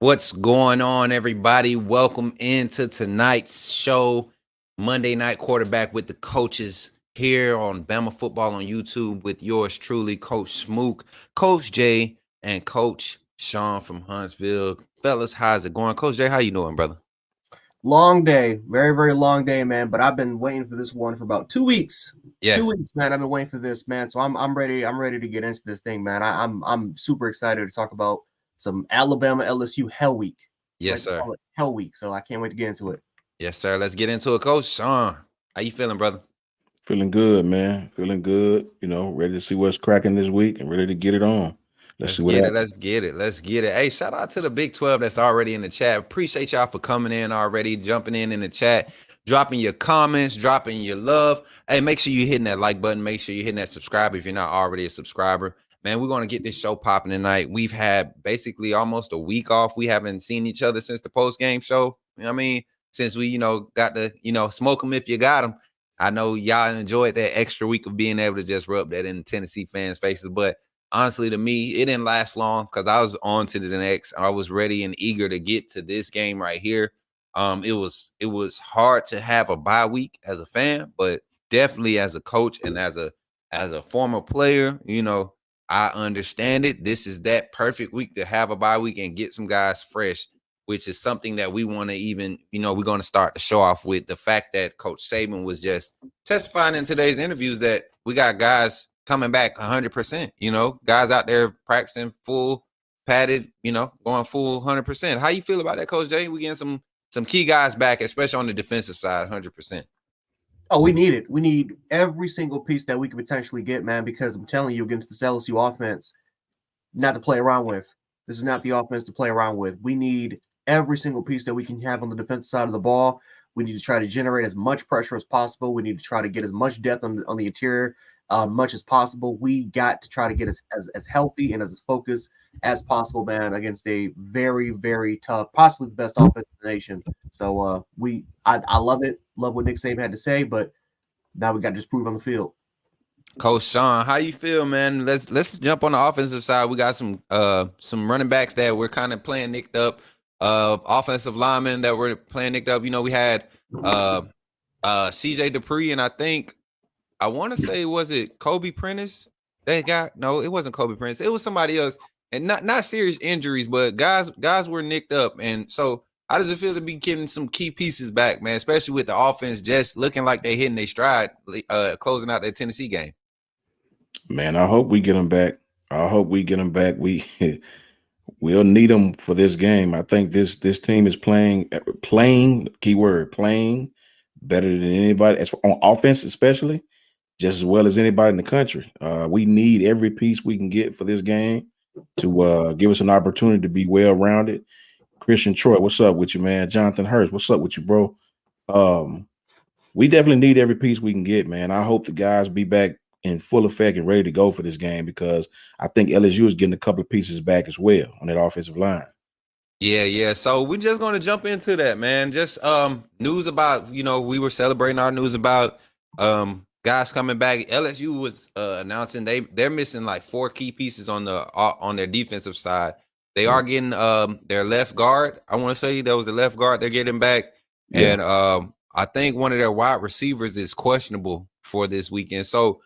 What's going on, everybody? Welcome into tonight's show, Monday Night Quarterback with the coaches here on Bama Football on YouTube with yours truly, Coach Smook, Coach Jay, and Coach Sean from Huntsville. Fellas, how's it going? Coach Jay, how you doing, brother? Long day, very, very long day, man. But I've been waiting for this one for about 2 weeks. Yeah. 2 weeks, man. I've been waiting for this, man. So I'm ready. I'm ready to get into this thing, man. I'm super excited to talk about some Alabama LSU Hell Week. I Yes, like to sir. call it Hell Week. So I can't wait to get into it. Yes, sir. Let's get into it. Coach Sean, how you feeling, brother? Feeling good, man. Feeling good. Ready to see what's cracking this week and ready to get it on. Let's Let's see what get it. happens. Let's get it. Let's get it. Hey, shout out to the Big 12 that's already in the chat. Appreciate y'all for coming in already, jumping in the chat, dropping your comments, dropping your love. Hey, make sure you're hitting that like button. Make sure you're hitting that subscribe if you're not already a subscriber. Man, we're going to get this show popping tonight. We've had basically almost a week off. We haven't seen each other since the post-game show. You know what I mean? Since we, got to, smoke them if you got them. I know y'all enjoyed that extra week of being able to just rub that in Tennessee fans' faces, but honestly, to me, it didn't last long because I was on to the next. I was ready and eager to get to this game right here. It was hard to have a bye week as a fan, but definitely as a coach and as a former player, I understand it. This is that perfect week to have a bye week and get some guys fresh, which is something that we want to even, we're going to start to show off with the fact that Coach Saban was just testifying in today's interviews that we got guys coming back 100%, guys out there practicing full padded, going full 100%. How you feel about that, Coach Jay? We getting some key guys back, especially on the defensive side, 100%. Oh, we need it. We need every single piece that we could potentially get, man, because I'm telling you, against this LSU offense, not to play around with. This is not the offense to play around with. We need every single piece that we can have on the defensive side of the ball. We need to try to generate as much pressure as possible. We need to try to get as much depth on the interior much as possible. We got to try to get as healthy and as focused as possible, man, against a very, very tough, possibly the best offense in the nation. So I love it. Love what Nick Saban had to say, but now we got to just prove on the field. Coach Sean, how you feel, man? Let's jump on the offensive side. We got some running backs that we're kind of playing nicked up. Offensive linemen that were playing nicked up. We had CJ Dupree, and I want to say, was it Kobe Prentice? No, it wasn't Kobe Prentice. It was somebody else, and not serious injuries, but guys were nicked up. And so, how does it feel to be getting some key pieces back, man? Especially with the offense just looking like they're hitting their stride, closing out that Tennessee game. Man, I hope we get them back. We we'll need them for this game. I think this team is playing keyword playing better than anybody, as on offense especially, just as well as anybody in the country. We need every piece we can get for this game to give us an opportunity to be well-rounded. Christian Troy, what's up with you, man? Jonathan Hurst, what's up with you, bro? We definitely need every piece we can get, man. I hope the guys be back in full effect and ready to go for this game, because I think LSU is getting a couple of pieces back as well on that offensive line. Yeah. So we're just going to jump into that, man. Just news about, we were celebrating our news about guys coming back. LSU was announcing they're missing like 4 key pieces on their defensive side. They are getting their left guard. I want to say that was the left guard they're getting back. Yeah. And I think one of their wide receivers is questionable for this weekend. So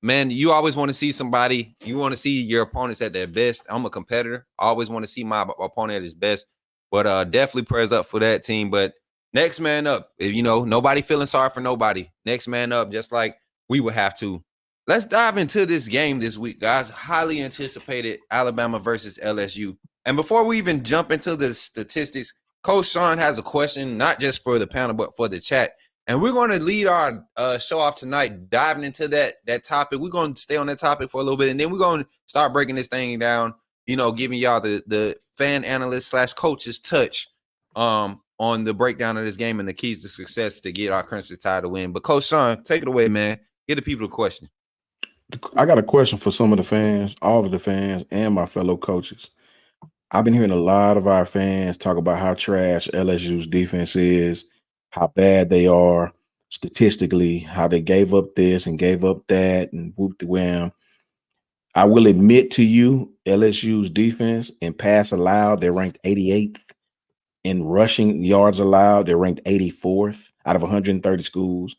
man, you always want to see somebody, you want to see your opponents at their best. I'm a competitor. I always want to see my opponent at his best, but definitely prayers up for that team. But next man up, nobody feeling sorry for nobody. Next man up, just like we would have to. Let's dive into this game this week, guys. Highly anticipated Alabama versus LSU. And before we even jump into the statistics, Coach Sean has a question, not just for the panel, but for the chat. And we're going to lead our show off tonight, diving into that topic. We're going to stay on that topic for a little bit, and then we're going to start breaking this thing down, giving y'all the fan analyst / coaches touch on the breakdown of this game and the keys to success to get our Crimson Tide to win. But Coach Sean, take it away, man. Give the people a question. I got a question for some of the fans, all of the fans, and my fellow coaches. I've been hearing a lot of our fans talk about how trash LSU's defense is, how bad they are statistically, how they gave up this and gave up that and whoop the wham. I will admit to you, LSU's defense in pass allowed, they're ranked 88th. In rushing yards allowed, they're ranked 84th out of 130 schools.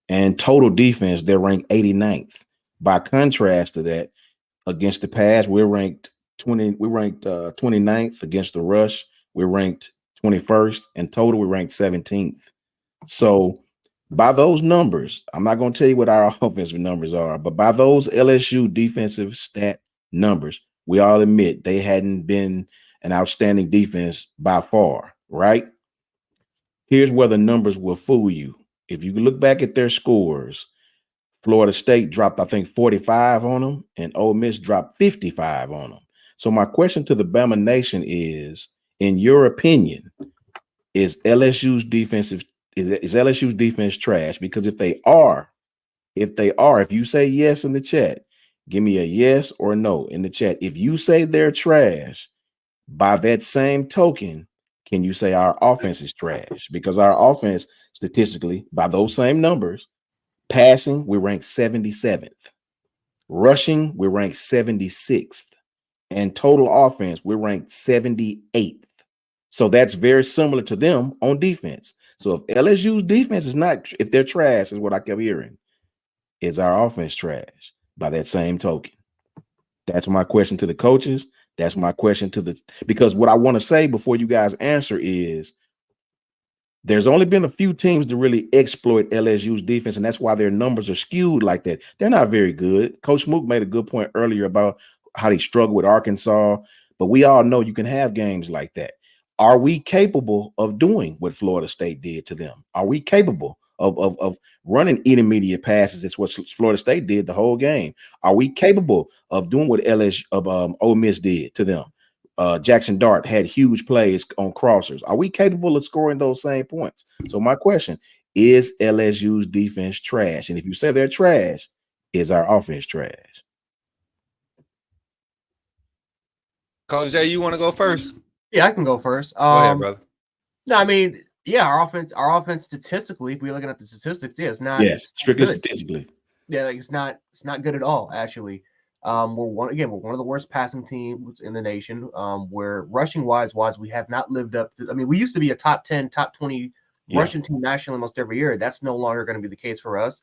And total defense, they're ranked 89th. By contrast to that, against the pass, we're ranked 29th. Against the rush, we're ranked 21st. And total, we're ranked 17th. So by those numbers, I'm not going to tell you what our offensive numbers are, but by those LSU defensive stat numbers, we all admit they hadn't been an outstanding defense by far, right? Here's where the numbers will fool you. If you look back at their scores, Florida State dropped, I think, 45 on them, and Ole Miss dropped 55 on them. So my question to the Bama Nation is, in your opinion, is LSU's defense trash? Because if you say yes in the chat, give me a yes or no in the chat. If you say they're trash, by that same token, can you say our offense is trash? Because our offense, statistically, by those same numbers, passing, we rank 77th. Rushing, we rank 76th. And total offense, we're ranked 78th. So that's very similar to them on defense. So if LSU's defense is not, if they're trash, is what I kept hearing, is our offense trash by that same token? That's my question to the coaches. That's my question because what I want to say before you guys answer is, there's only been a few teams to really exploit LSU's defense, and that's why their numbers are skewed like that. They're not very good. Coach Smook made a good point earlier about how they struggle with Arkansas, but we all know you can have games like that. Are we capable of doing what Florida State did to them? Are we capable of running intermediate passes? It's what Florida State did the whole game. Are we capable of doing what Ole Miss did to them? Jackson Dart had huge plays on crossers. Are we capable of scoring those same points? So my question is, LSU's defense trash? And if you say they're trash, is our offense trash? Coach Jay, you want to go first? Yeah, I can go first. Go ahead, brother. No, I mean, yeah, our offense statistically, if we're looking at the statistics, yeah, it's not. Yes, strictly good. statistically. Yeah, like it's not good at all, actually. We're one of the worst passing teams in the nation. Where rushing wise, we have not lived up to. I mean, we used to be a top 10, top 20 rushing team nationally almost every year. That's no longer going to be the case for us.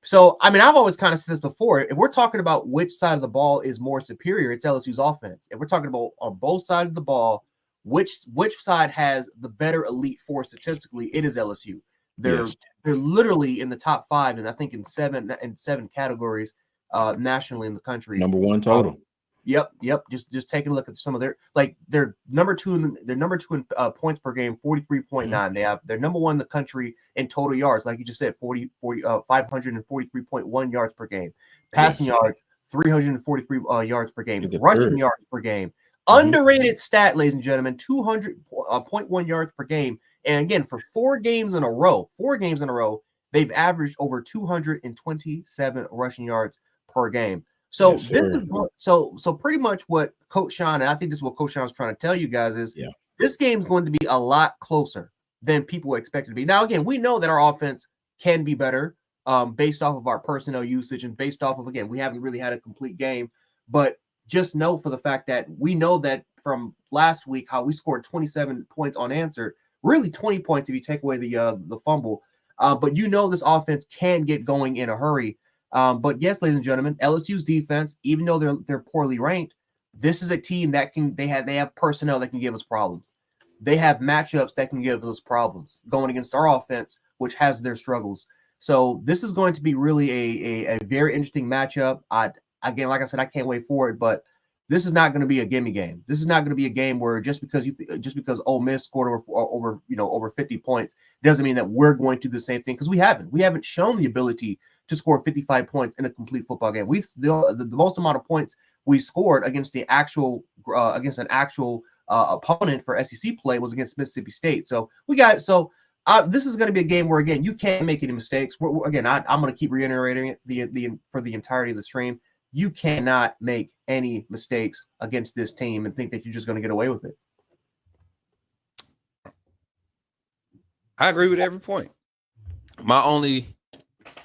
So, I mean, I've always kind of said this before. If we're talking about which side of the ball is more superior, it's LSU's offense. If we're talking about on both sides of the ball, which side has the better elite four statistically, it is LSU. They're literally in the top 5, and I think in seven categories nationally in the country. Number 1 total. Yep. Just taking a look at some of they're number 2 in points per game, 43.9. They're number 1 in the country in total yards, like you just said, 543.1 yards per game. Passing yards, 343 yards per game. Rushing yards per game. Underrated stat, ladies and gentlemen, 200.1 yards per game. And again, for 4 games in a row, they've averaged over 227 rushing yards per game. So so pretty much what Coach Sean, and I think this is what Coach Sean is trying to tell you guys is this game is going to be a lot closer than people expect it to be. Now, again, we know that our offense can be better based off of our personnel usage and based off of, again, we haven't really had a complete game, but just know for the fact that we know that from last week how we scored 27 points unanswered, really 20 points if you take away the fumble. But this offense can get going in a hurry. But yes, ladies and gentlemen, LSU's defense, even though they're poorly ranked, this is a team that they have personnel that can give us problems. They have matchups that can give us problems going against our offense, which has their struggles. So this is going to be really a very interesting matchup. Again, like I said, I can't wait for it, but this is not going to be a gimme game. This is not going to be a game where just because Ole Miss scored over 50 points doesn't mean that we're going to do the same thing, because we haven't shown the ability to score 55 points in a complete football game. The most amount of points we scored against an actual opponent for SEC play was against Mississippi State. So this is going to be a game where, again, you can't make any mistakes. I'm going to keep reiterating it for the entirety of the stream. You cannot make any mistakes against this team and think that you're just going to get away with it. I agree with every point. My only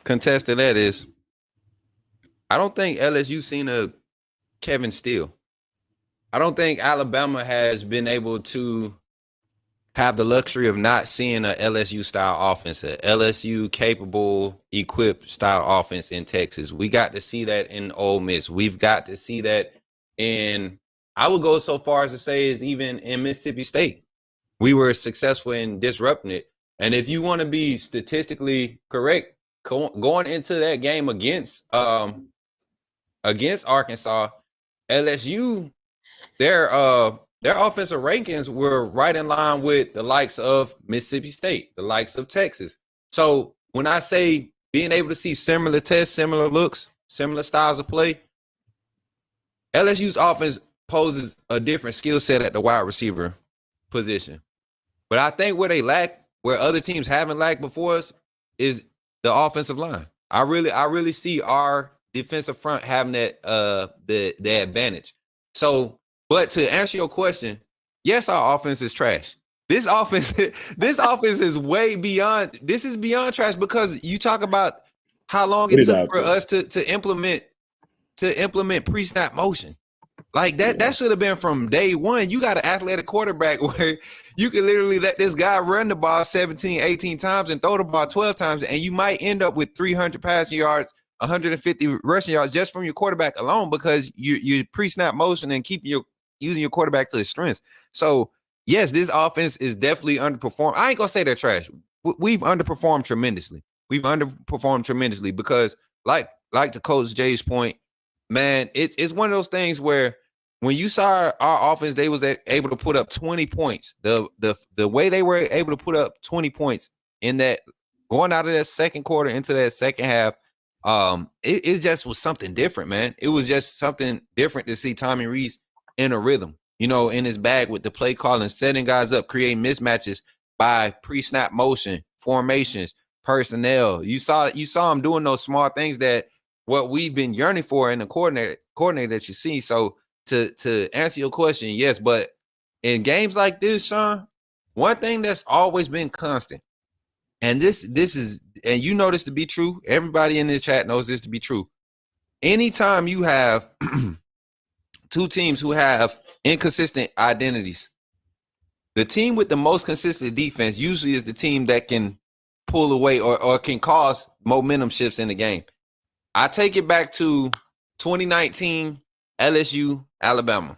contest to that is I don't think LSU seen a Kevin Steele. I don't think Alabama has been able to have the luxury of not seeing a LSU style offense, a LSU capable, equipped style offense in Texas. We got to see that in Ole Miss. We've got to see that in, I would go so far as to say, is even in Mississippi State. We were successful in disrupting it. And if you want to be statistically correct, going into that game against Arkansas, LSU, their offensive rankings were right in line with the likes of Mississippi State, the likes of Texas. So when I say being able to see similar tests, similar looks, similar styles of play, LSU's offense poses a different skill set at the wide receiver position. But I think where they lack, where other teams haven't lacked before us, is the offensive line. I really see our defensive front having that the advantage. So, but to answer your question, yes, our offense is trash. This offense is way beyond. This is beyond trash, because you talk about how long it took for us to implement pre-snap motion. Like that should have been from day one. You got an athletic quarterback where you can literally let this guy run the ball 17, 18 times and throw the ball 12 times, and you might end up with 300 passing yards, 150 rushing yards just from your quarterback alone, because you pre-snap motion and using your quarterback to his strengths. So yes, this offense is definitely underperformed. I ain't gonna say they're trash. We've underperformed tremendously. Because like to Coach Jay's point, man, it's one of those things where when you saw our offense, they was able to put up 20 points. The way they were able to put up 20 points in that, going out of that second quarter into that second half, it just was something different, man. It was just something different to see Tommy Rees in a rhythm, in his bag with the play calling, setting guys up, creating mismatches by pre-snap motion, formations, personnel. You saw him doing those small things that what we've been yearning for in the coordinator that you see. So to answer your question, yes, but in games like this, Sean, one thing that's always been constant, and this is, and you know this to be true, everybody in this chat knows this to be true. Anytime you have two teams who have inconsistent identities, the team with the most consistent defense usually is the team that can pull away or can cause momentum shifts in the game. I take it back to 2019 LSU Alabama.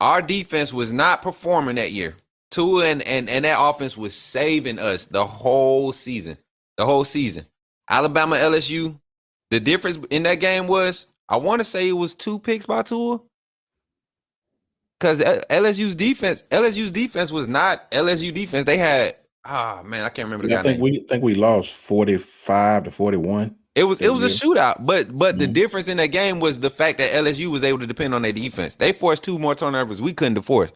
Our defense was not performing that year. Tua and that offense was saving us the whole season. Alabama LSU, the difference in that game was, I want to say it was 2 picks by Tua. Because LSU's defense was not LSU defense. They had, I can't remember the guy name. I think we lost 45-41. It was a shootout, but the difference in that game was the fact that LSU was able to depend on their defense. They forced 2 more turnovers. We couldn't force.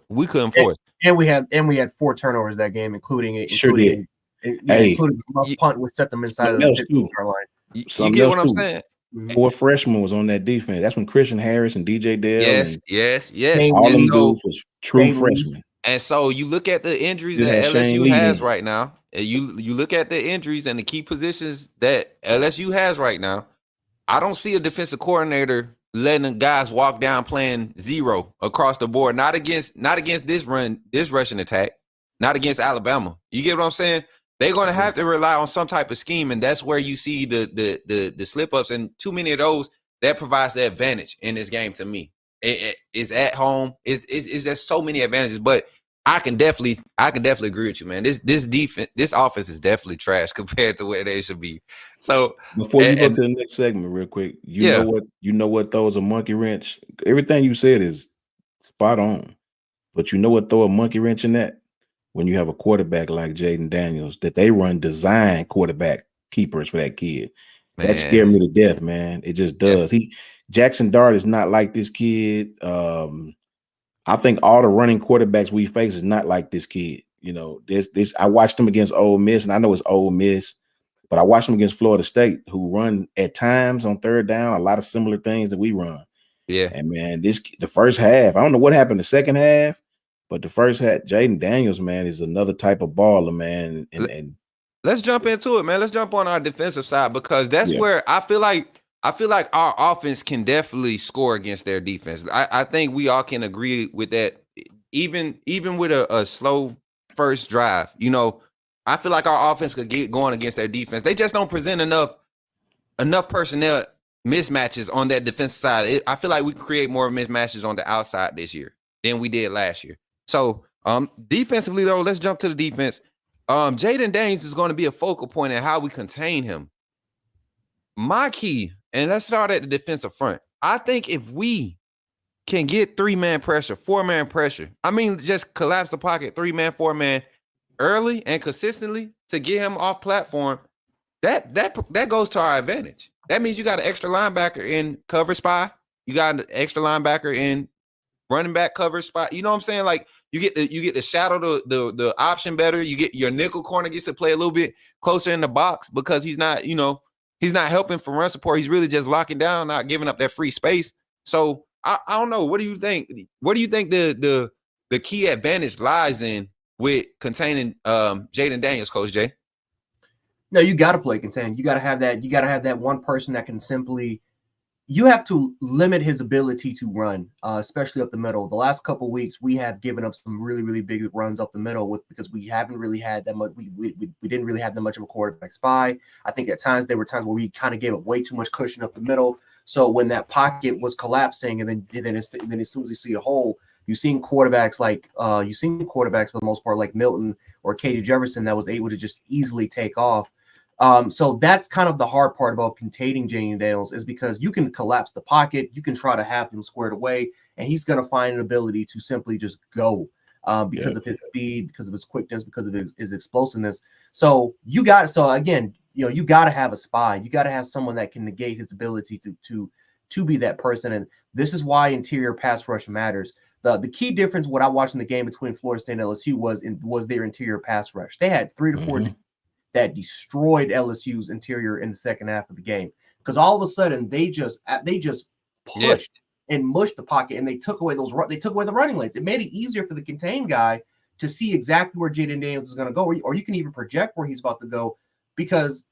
And we had 4 turnovers that game, including a punt which set them inside of the 15-yard line. You get what I'm saying? 4 freshmen was on that defense. That's when Christian Harris and DJ Dale. Yes. All them dudes was true freshmen. And so you look at the injuries that LSU has right now. You look at the injuries and the key positions that LSU has right now. I don't see a defensive coordinator letting the guys walk down playing 0 across the board. Not against this rushing attack. Not against Alabama. You get what I'm saying? They're going to have to rely on some type of scheme, and that's where you see the slip ups, and too many of those. That provides the advantage in this game to me. It's at home. It's just so many advantages, but I can definitely agree with you, man. This defense, this offense is definitely trash compared to where they should be. So before you go to the next segment, real quick, you know what throws a monkey wrench. Everything you said is spot on, but you know what throw a monkey wrench in that? When you have a quarterback like Jaden Daniels, that they run design quarterback keepers for that kid. Man. That scared me to death, man. It just does. Yeah. Jackson Dart is not like this kid. I think all the running quarterbacks we face is not like this kid. I watched him against Ole Miss, and I know it's Ole Miss, but I watched him against Florida State, who run at times on third down a lot of similar things that we run. Yeah. And man, the first half, I don't know what happened the second half, but the first half, Jaden Daniels, man, is another type of baller, man. And let's jump into it, man. Let's jump on our defensive side, because that's where I feel like I feel like our offense can definitely score against their defense. I think we all can agree with that. Even with a slow first drive, I feel like our offense could get going against their defense. They just don't present enough personnel mismatches on that defensive side. I feel like we create more mismatches on the outside this year than we did last year. So defensively, though, let's jump to the defense. Jaden Daniels is going to be a focal point in how we contain him. My key, and let's start at the defensive front. I think if we can get 3-man pressure, 4-man pressure, just collapse the pocket, 3-man, 4-man early and consistently to get him off platform, that goes to our advantage. That means you got an extra linebacker in cover spot. You got an extra linebacker in running back cover spot. You know what I'm saying? Like you get to shadow the option better. You get your nickel corner gets to play a little bit closer in the box because he's not helping for run support. He's really just locking down, not giving up that free space. So I don't know. What do you think? What do you think the key advantage lies in with containing Jaden Daniels, Coach Jay? No, you got to play contain. You got to have that. You got to have that one person that can simply. You have to limit his ability to run, especially up the middle. The last couple of weeks, we have given up some really, really big runs up the middle because we haven't really had that much. We didn't really have that much of a quarterback spy. I think at times there were times where we kind of gave up way too much cushion up the middle. So when that pocket was collapsing, and then as soon as you see a hole, you've seen quarterbacks for the most part like Milton or KJ Jefferson that was able to just easily take off. So that's kind of the hard part about containing Jaden Daniels is because you can collapse the pocket, you can try to have him squared away, and he's going to find an ability to simply just go because of his speed, because of his quickness, because of his explosiveness. So you got to have a spy. You got to have someone that can negate his ability to be that person. And this is why interior pass rush matters. The key difference, what I watched in the game between Florida State and LSU was their interior pass rush. They had 3 to 4 that destroyed LSU's interior in the second half of the game because all of a sudden they just pushed and mushed the pocket and they took away the running lanes. It made it easier for the contained guy to see exactly where Jaden Daniels is going to go, or you can even project where he's about to go because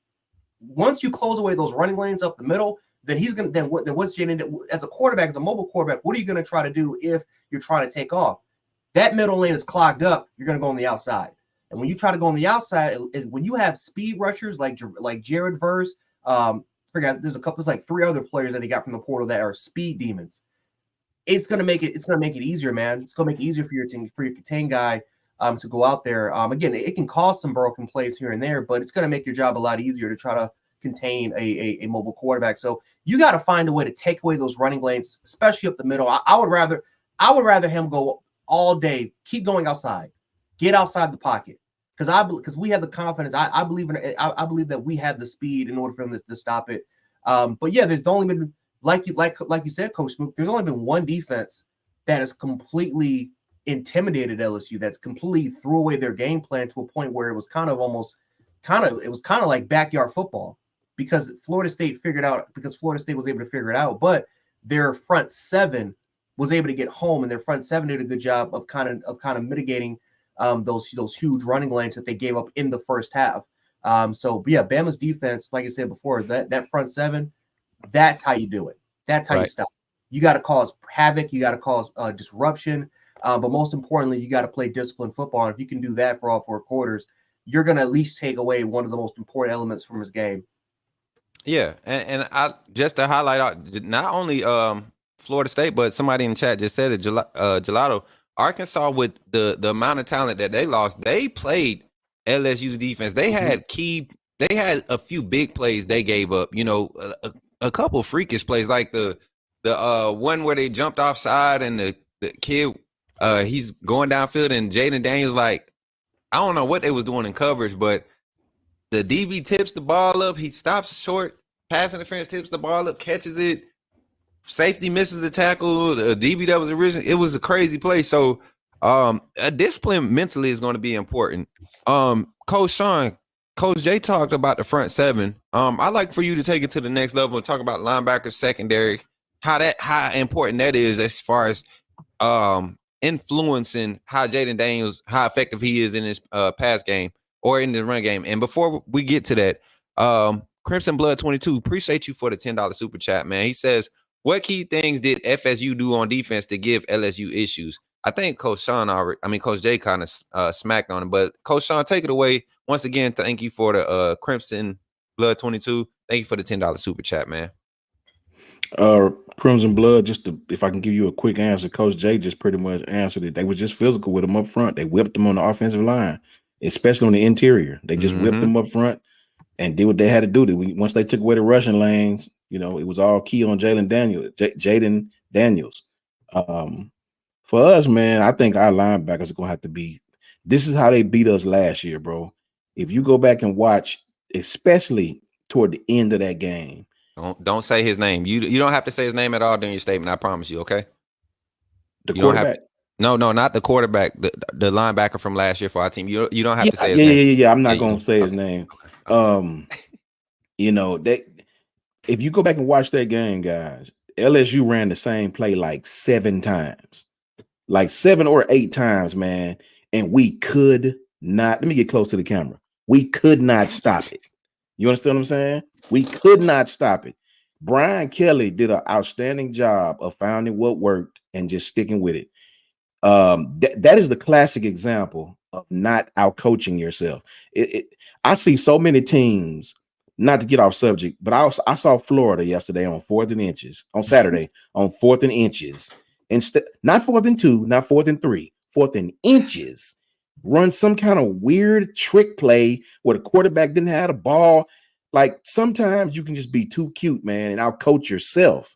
once you close away those running lanes up the middle, then what's Jaden as a quarterback, as a mobile quarterback, what are you going to try to do if you're trying to take off? That middle lane is clogged up. You're going to go on the outside. And when you try to go on the outside, when you have speed rushers like Jared Verse, there's like 3 other players that they got from the portal that are speed demons. It's gonna make it easier, man. It's gonna make it easier for your contain guy to go out there. Again, it can cause some broken plays here and there, but it's gonna make your job a lot easier to try to contain a mobile quarterback. So you got to find a way to take away those running lanes, especially up the middle. I would rather him go all day, keep going outside, get outside the pocket. Because we have the confidence. I believe that we have the speed in order for them to stop it. But yeah, there's only been like you said, Coach Smook. There's only been one defense that has completely intimidated LSU. That's completely threw away their game plan to a point where it was kind of like backyard football because Florida State was able to figure it out. But their front 7 was able to get home, and their front 7 did a good job of kind of mitigating those huge running lanes that they gave up in the first half. Bama's defense, like I said before, that front 7, that's how you do it. That's how you stop. You got to cause havoc. You got to cause disruption. But most importantly, you got to play disciplined football. And if you can do that for all 4 quarters, you're going to at least take away one of the most important elements from his game. Yeah, and I just to highlight out not only Florida State, but somebody in the chat just said it, Gelato. Arkansas, with the amount of talent that they lost, they played LSU's defense. They had a few big plays they gave up. A couple freakish plays like the one where they jumped offside and the kid he's going downfield and Jaden Daniels, like, I don't know what they was doing in coverage, but the DB tips the ball up, he stops short, pass interference, tips the ball up, catches it. Safety misses the tackle. The DB that was originally, it was a crazy play. So, a discipline mentally is going to be important. Coach Sean, Coach Jay talked about the front 7. I'd like for you to take it to the next level and talk about linebackers, secondary, how important that is as far as influencing how Jaden Daniels, how effective he is in his pass game or in the run game. And before we get to that, Crimson Blood 22, appreciate you for the $10 super chat, man. He says, what key things did FSU do on defense to give LSU issues? I think Coach Jay kind of smacked on him, but Coach Sean, take it away. Once again, thank you for the Crimson Blood 22. Thank you for the $10 super chat, man. Crimson Blood, if I can give you a quick answer, Coach Jay just pretty much answered it. They was just physical with them up front. They whipped them on the offensive line, especially on the interior. They just whipped them up front and did what they had to do. Once they took away the rushing lanes, it was all key on Jaden Daniels. For us, man, I think our linebackers are going to have to be – this is how they beat us last year, bro. If you go back and watch, especially toward the end of that game. Don't say his name. You don't have to say his name at all during your statement. I promise you, okay? The quarterback? No, not the quarterback. The linebacker from last year for our team. You don't have to say his name. Yeah. I'm not going to say his name. If you go back and watch that game, guys, LSU ran the same play like 7 times. Like 7 or 8 times, man. And we could not, let me get close to the camera. We could not stop it. You understand what I'm saying? We could not stop it. Brian Kelly did an outstanding job of finding what worked and just sticking with it. That is the classic example of not out-coaching yourself. I see so many teams, not to get off subject, but I saw Florida yesterday on 4th and inches, on Saturday on 4th and inches. Instead, not 4th and 2, not 4th and 3, 4th and inches. Run some kind of weird trick play where the quarterback didn't have the ball. Like sometimes you can just be too cute, man, and out-coach yourself.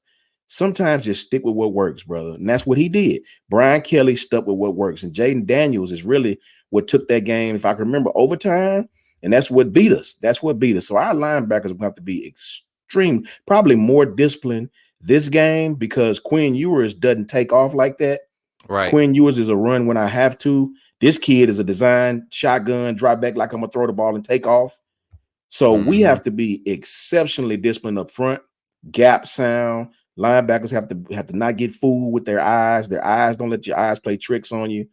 Sometimes just stick with what works, brother. And that's what he did. Brian Kelly stuck with what works. And Jaden Daniels is really what took that game, if I can remember, overtime. And that's what beat us. That's what beat us. So our linebackers are going to have to be extreme, probably more disciplined this game because Quinn Ewers doesn't take off like that. Right. Quinn Ewers is a run when I have to. This kid is a design shotgun, drop back like I'm going to throw the ball and take off. So we have to be exceptionally disciplined up front, gap sound. Linebackers have to not get fooled with their eyes. Their eyes, don't let your eyes play tricks on you.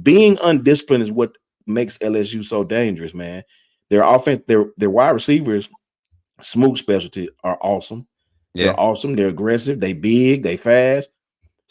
Being undisciplined is what makes LSU so dangerous, man. Their offense, their wide receivers, Smook specialty are awesome. Yeah. They're awesome. They're aggressive. They big. They fast.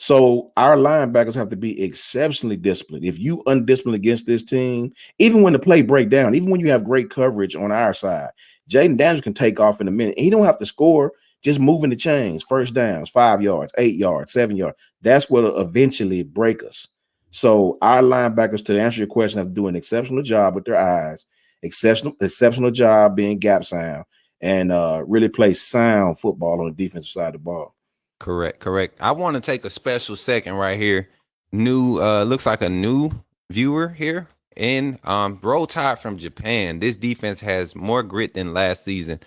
So our linebackers have to be exceptionally disciplined. If you undisciplined against this team, even when the play break down, even when you have great coverage on our side, Jaden Daniels can take off in a minute. He don't have to score. Just moving the chains, first downs, 5 yards, 8 yards, 7 yards. That's what will eventually break us. So our linebackers, to answer your question, have to do an exceptional job with their eyes, exceptional job being gap sound, and really play sound football on the defensive side of the ball. Correct. I want to take a special second right here. Looks like a new viewer here in Roll Tide from Japan. This defense has more grit than last season.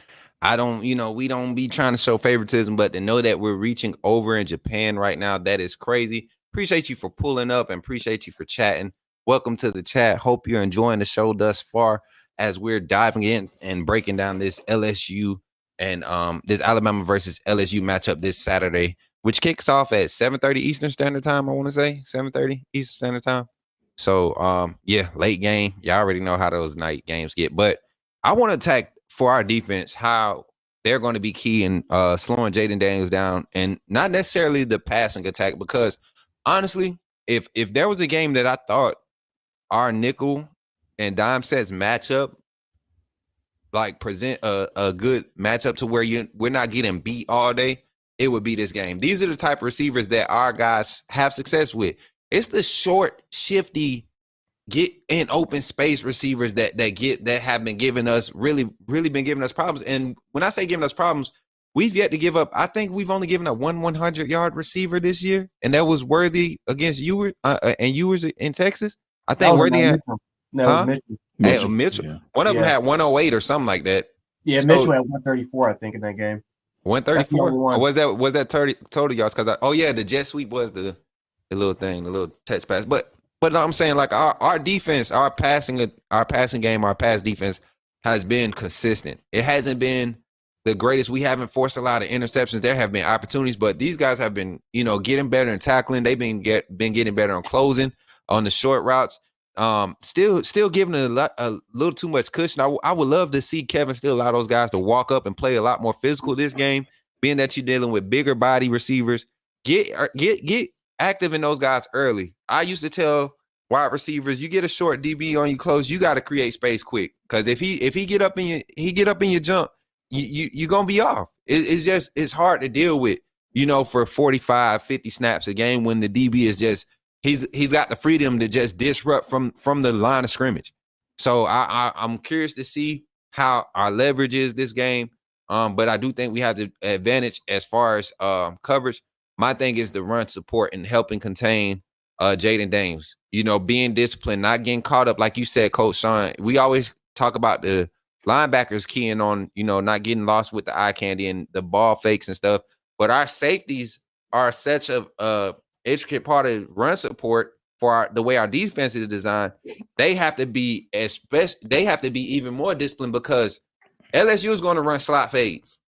We don't be trying to show favoritism, but to know that we're reaching over in Japan right now, that is crazy. Appreciate you for pulling up and appreciate you for chatting. Welcome to the chat. Hope you're enjoying the show thus far as we're diving in and breaking down this LSU and this Alabama versus LSU matchup this Saturday, which kicks off at 7:30 Eastern Standard Time. I want to say 7:30 Eastern Standard Time. So, late game. Y'all already know how those night games get. But I want to attack for our defense how they're going to be key in slowing Jaden Daniels down and not necessarily the passing attack because, honestly, if there was a game that I thought our nickel and dime sets matchup like present a good matchup to where we're not getting beat all day, it would be this game. These are the type of receivers that our guys have success with. It's the short, shifty, get in open space receivers that have been giving us really been giving us problems. And when I say giving us problems, we've yet to give up. I think we've only given up one 100-yard receiver this year, and that was Worthy against Ewers and Ewers in Texas. I think Worthy had Mitchell. Yeah. One of them had 108 or something like that. Yeah, so, Mitchell had 134, I think, in that game. 134? Was that 30 total yards? Because the jet sweep was the little thing, the little touch pass. But I'm saying like our defense, our passing game, our pass defense has been consistent. It hasn't been the greatest. We haven't forced a lot of interceptions. There have been opportunities, but these guys have been, getting better in tackling. They've been getting better on closing on the short routes. Still giving a little too much cushion. I would love to see Kevin still allow those guys to walk up and play a lot more physical this game, being that you're dealing with bigger body receivers. Get active in those guys early. I used to tell wide receivers, you get a short DB on you close, you got to create space quick. Because if he get up in your jump, you're gonna be off. It's hard to deal with, for 45, 50 snaps a game when the DB is just he's got the freedom to just disrupt from the line of scrimmage. So I'm curious to see how our leverage is this game. But I do think we have the advantage as far as coverage. My thing is the run support and helping contain Jaden Daniels. Being disciplined, not getting caught up, like you said, Coach Sean. We always talk about the linebackers keying on, not getting lost with the eye candy and the ball fakes and stuff. But our safeties are such a intricate part of run support for the way our defense is designed. They have to be even more disciplined because LSU is going to run slot fades.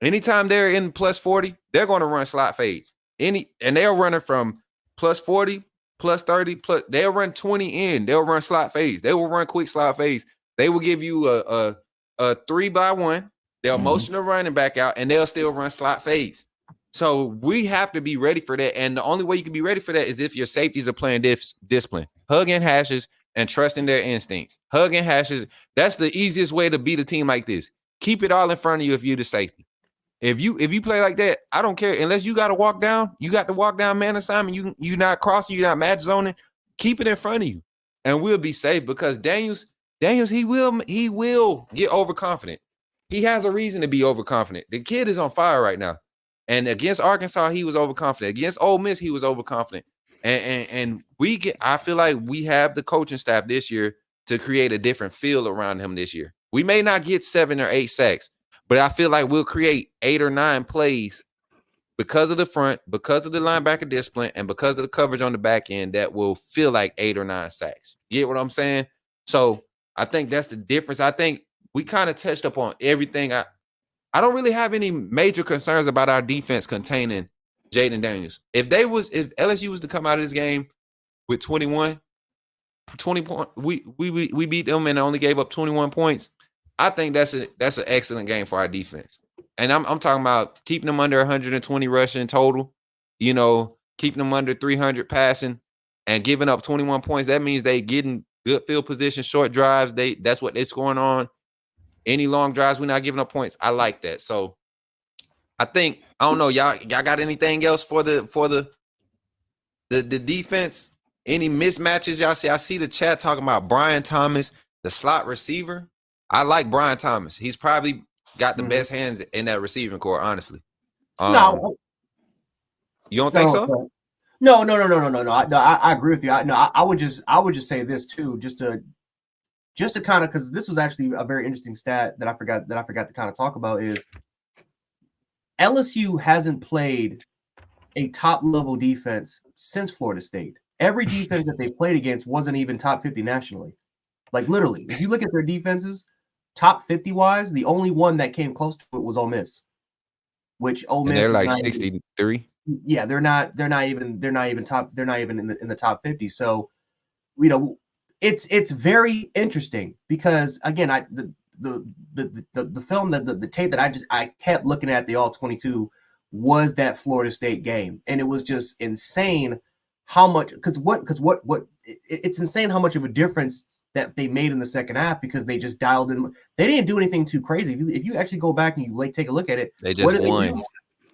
Anytime they're in plus 40, they're going to run slot fades. And they'll run it from plus 40, plus 30, they'll run 20 in. They'll run slot fades. They will run quick slot fades. They will give you a 3-by-1. They'll motion the running back out, and they'll still run slot fades. So we have to be ready for that. And the only way you can be ready for that is if your safeties are playing discipline, hugging hashes, and trusting their instincts. Hugging hashes, that's the easiest way to beat a team like this. Keep it all in front of you if you're the safety. If you play like that, I don't care. Unless you got to walk down, man assignment. You not crossing, you not match zoning. Keep it in front of you, and we'll be safe because Daniels, he will get overconfident. He has a reason to be overconfident. The kid is on fire right now. And against Arkansas, he was overconfident. Against Ole Miss, he was overconfident. And I feel like we have the coaching staff this year to create a different feel around him this year. We may not get 7 or 8 sacks, but I feel like we'll create 8 or 9 plays because of the front, because of the linebacker discipline, and because of the coverage on the back end that will feel like 8 or 9 sacks. You get what I'm saying? So I think that's the difference. I think we kind of touched upon everything. I don't really have any major concerns about our defense containing Jaden Daniels. If LSU was to come out of this game with 20 points, we beat them and only gave up 21 points. I think that's an excellent game for our defense. And I'm talking about keeping them under 120 rushing total, keeping them under 300 passing and giving up 21 points. That means they getting good field position, short drives. That's what they're scoring on. Any long drives, we're not giving up points. I like that. So I don't know, y'all got anything else for the defense? Any mismatches y'all see? I see the chat talking about Brian Thomas, the slot receiver. I like Brian Thomas. He's probably got the best hands in that receiving core, honestly. No. You don't think so? No. I agree with you. I would just say this too, just to kind of, because this was actually a very interesting stat that I forgot to kind of talk about is LSU hasn't played a top level defense since Florida State. Every defense that they played against wasn't even top 50 nationally. Like literally, if you look at their defenses, top 50 wise, the only one that came close to it was Ole Miss, which Ole Miss they're like 63. Yeah, they're not even in the top 50. So, it's very interesting because again, the film the tape that I kept looking at the all 22 was that Florida State game, and it was just insane how much it's insane how much of a difference that they made in the second half because they just dialed in. They didn't do anything too crazy. If you actually go back and you take a look at it, they just won.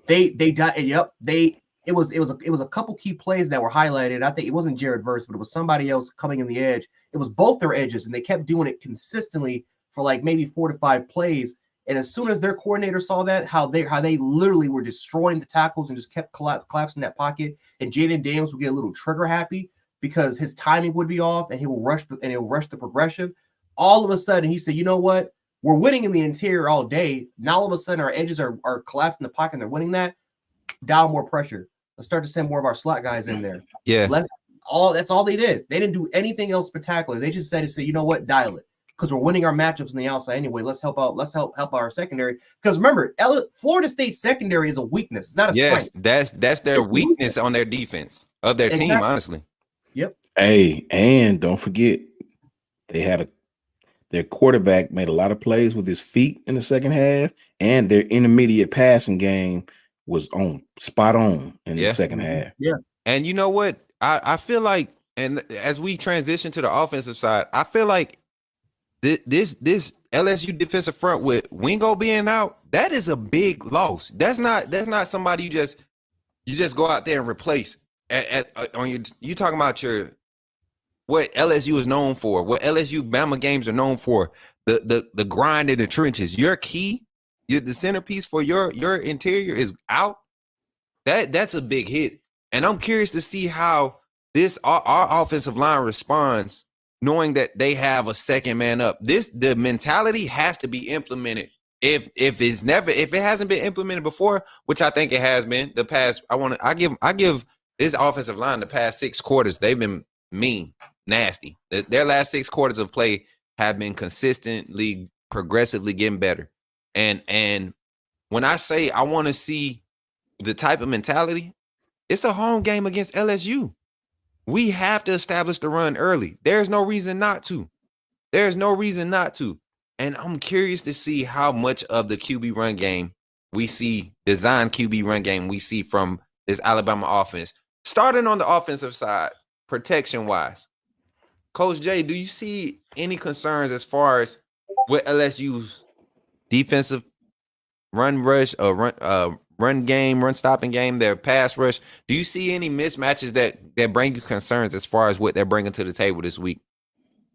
It was a couple key plays that were highlighted. I think it wasn't Jared Verse, but it was somebody else coming in the edge. It was both their edges, and they kept doing it consistently for like maybe 4 to 5 plays. And as soon as their coordinator saw that, how they literally were destroying the tackles and just kept collapsing that pocket, and Jaden Daniels would get a little trigger happy because his timing would be off, and he'll rush the progression. All of a sudden, he said, "You know what? We're winning in the interior all day. Now all of a sudden, our edges are collapsing the pocket, and they're winning that. Dial more pressure. Let's start to send more of our slot guys in there." Yeah. That's all they did. They didn't do anything else spectacular. They just said, "You know what? Dial it." Because we're winning our matchups on the outside anyway. Let's help out. Let's help our secondary. Because remember, Florida State secondary is a weakness. It's not a strength. That's their weakness on their defense of their team, honestly. Yep. Hey, and don't forget, they had their quarterback made a lot of plays with his feet in the second half, and their intermediate passing game was spot on in the Yeah. second half. Yeah. And you know what? I feel like, and as we transition to the offensive side, I feel like this LSU defensive front with Wingo being out, that is a big loss. That's not somebody you just go out there and replace. You talking about what LSU is known for, what LSU Bama games are known for, the grind in the trenches. Your key, the centerpiece for your interior is out. That's a big hit. And I'm curious to see how our offensive line responds, knowing that they have a second man up. The mentality has to be implemented. If it hasn't been implemented before, which I think it has been the past, I give this offensive line the past 6 quarters, they've been mean, nasty. Their last 6 quarters of play have been consistently, progressively getting better. And when I say I want to see the type of mentality, it's a home game against LSU. We have to establish the run early. There's no reason not to. There's no reason not to. And I'm curious to see how much of the QB run game we see, design QB run game we see from this Alabama offense. Starting on the offensive side, protection-wise. Coach Jay, do you see any concerns as far as what LSU's defensive run rush or run game, run stopping game, their pass rush? Do you see any mismatches that bring you concerns as far as what they're bringing to the table this week?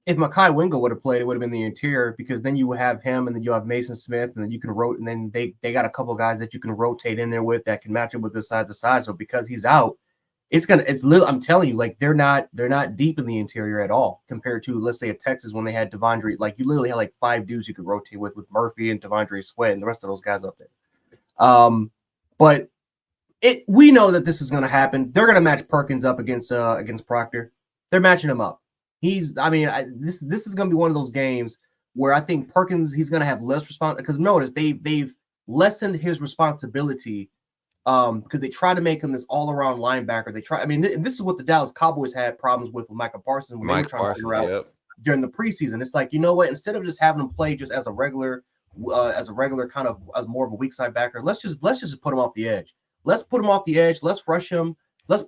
If Mekhi Wingo would have played, it would have been the interior, because then you would have him, and then you have Mason Smith, and then you can rotate, and then they got a couple guys that you can rotate in there with that can match up with this side to side. So because he's out, I'm telling you, like they're not deep in the interior at all compared to, let's say, at Texas when they had Devondre. Like you literally had like 5 dudes you could rotate with Murphy and Devondre Sweat and the rest of those guys up there. But we know that this is going to happen. They're going to match Perkins up against Proctor. They're matching him up. This is going to be one of those games where I think Perkins, he's going to have less response, because notice they've lessened his responsibility because they try to make him this all-around linebacker. This is what the Dallas Cowboys had problems with Micah Parsons when they were trying to figure out during the preseason. It's like, you know what? Instead of just having him play just as a regular kind of as more of a weak side backer, let's just put him off the edge. Let's put him off the edge. Let's rush him. Let's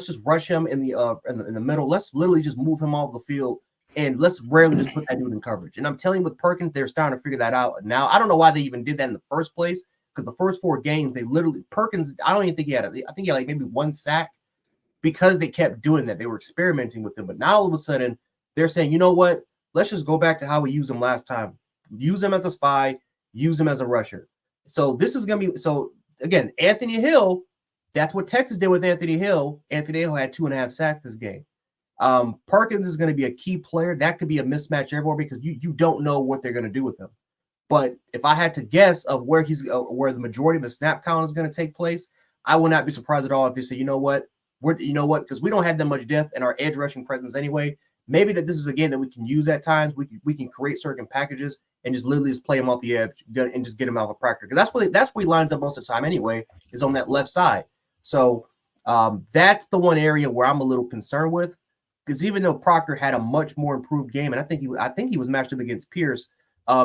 just rush him in the middle. Let's literally just move him off the field, and let's rarely just put that dude in coverage. And I'm telling you, with Perkins, they're starting to figure that out now. I don't know why they even did that in the first place, because the first 4 games Perkins, I don't even think he had I think he had like maybe 1 sack, because they kept doing that. They were experimenting with him, but now all of a sudden they're saying, you know what? Let's just go back to how we used him last time. Use him as a spy. Use him as a rusher. So this is gonna be again, Anthony Hill. That's what Texas did with Anthony Hill. Anthony Hill had 2.5 sacks this game. Perkins is going to be a key player. That could be a mismatch everywhere, because you don't know what they're going to do with him. But if I had to guess of where the majority of the snap count is going to take place, I would not be surprised at all if they say, you know what, because we don't have that much depth in our edge rushing presence anyway. Maybe that this is a game that we can use at times. We can create certain packages and just literally just play him off the edge and just get him out of practice, because that's where he lines up most of the time anyway, is on that left side. So that's the one area where I'm a little concerned with, because even though Proctor had a much more improved game, and I think he was matched up against Pierce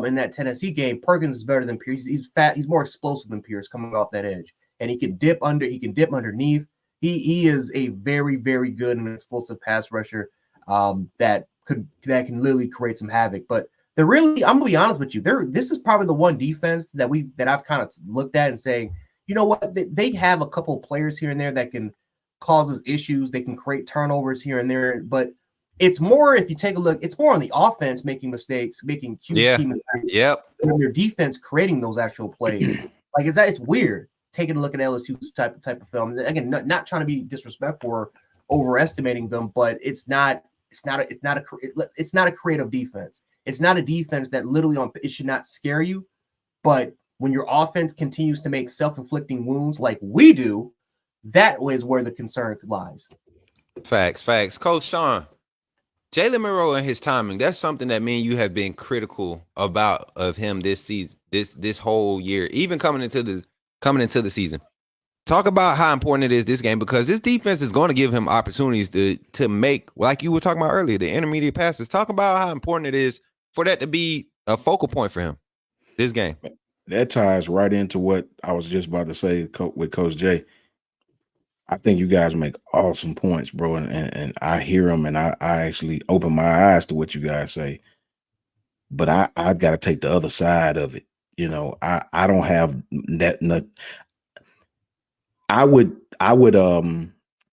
in that Tennessee game, Perkins is better than Pierce. He's fat. He's more explosive than Pierce coming off that edge, and he can dip underneath. He is a very, very good and explosive pass rusher that can literally create some havoc. But I'm gonna be honest with you, this is probably the one defense that I've kind of looked at and saying, you know what, they have a couple of players here and there that can cause us issues. They can create turnovers here and there, but it's more, if you take a look, it's more on the offense making mistakes, making huge key mistakes, and their defense creating those actual plays. Like it's weird taking a look at LSU's type of film. And again, not trying to be disrespectful or overestimating them, but it's not a creative defense. It's not a defense that literally it should not scare you, but when your offense continues to make self-inflicting wounds like we do, that is where the concern lies. Facts. Coach Sean, Jalen Monroe and his timing, that's something that me and you have been critical about of him this season, this whole year, even coming into the season. talk about how important it is this game, because this defense is going to give him opportunities to make, like you were talking about earlier, the intermediate passes. Talk about how important it is for that to be a focal point for him this game. That ties right into what I was just about to say with Coach Jay. I think you guys make awesome points, bro, and I hear them, and I actually open my eyes to what you guys say. But I've got to take the other side of it. You know, I don't have that. I would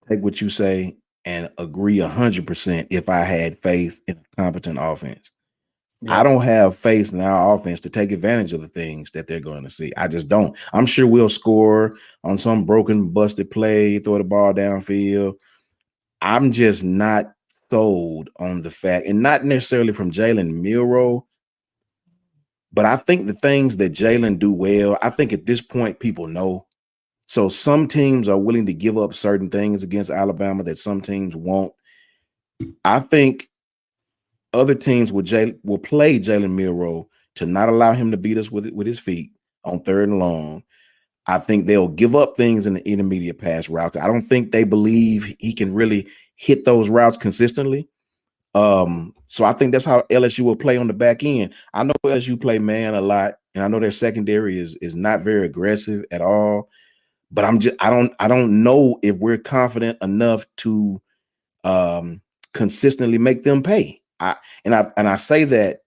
take what you say and agree 100% if I had faith in a competent offense. I don't have faith in our offense to take advantage of the things that they're going to see. I just don't. I'm sure we'll score on some broken, busted play, throw the ball downfield. I'm just not sold on the fact, and not necessarily from Jalen Milroe, but I think the things that Jalen do well, I think at this point people know. So some teams are willing to give up certain things against Alabama that some teams won't. I think other teams will play Jalen Milroe to not allow him to beat us with his feet on 3rd and long. I think they'll give up things in the intermediate pass route. I don't think they believe he can really hit those routes consistently. So I think that's how LSU will play on the back end. I know LSU play man a lot, and I know their secondary is not very aggressive at all. But I don't know if we're confident enough to consistently make them pay. I say that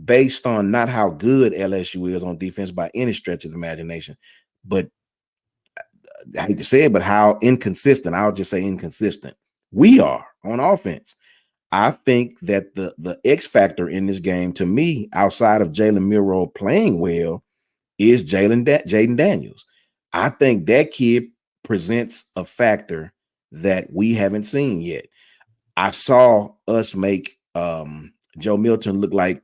based on not how good LSU is on defense by any stretch of the imagination, but I hate to say it, but how inconsistent, I'll just say inconsistent, we are on offense. I think that the X factor in this game, to me, outside of Jalen Milroe playing well, is Jaden Daniels. I think that kid presents a factor that we haven't seen yet. I saw us make Joe Milton look like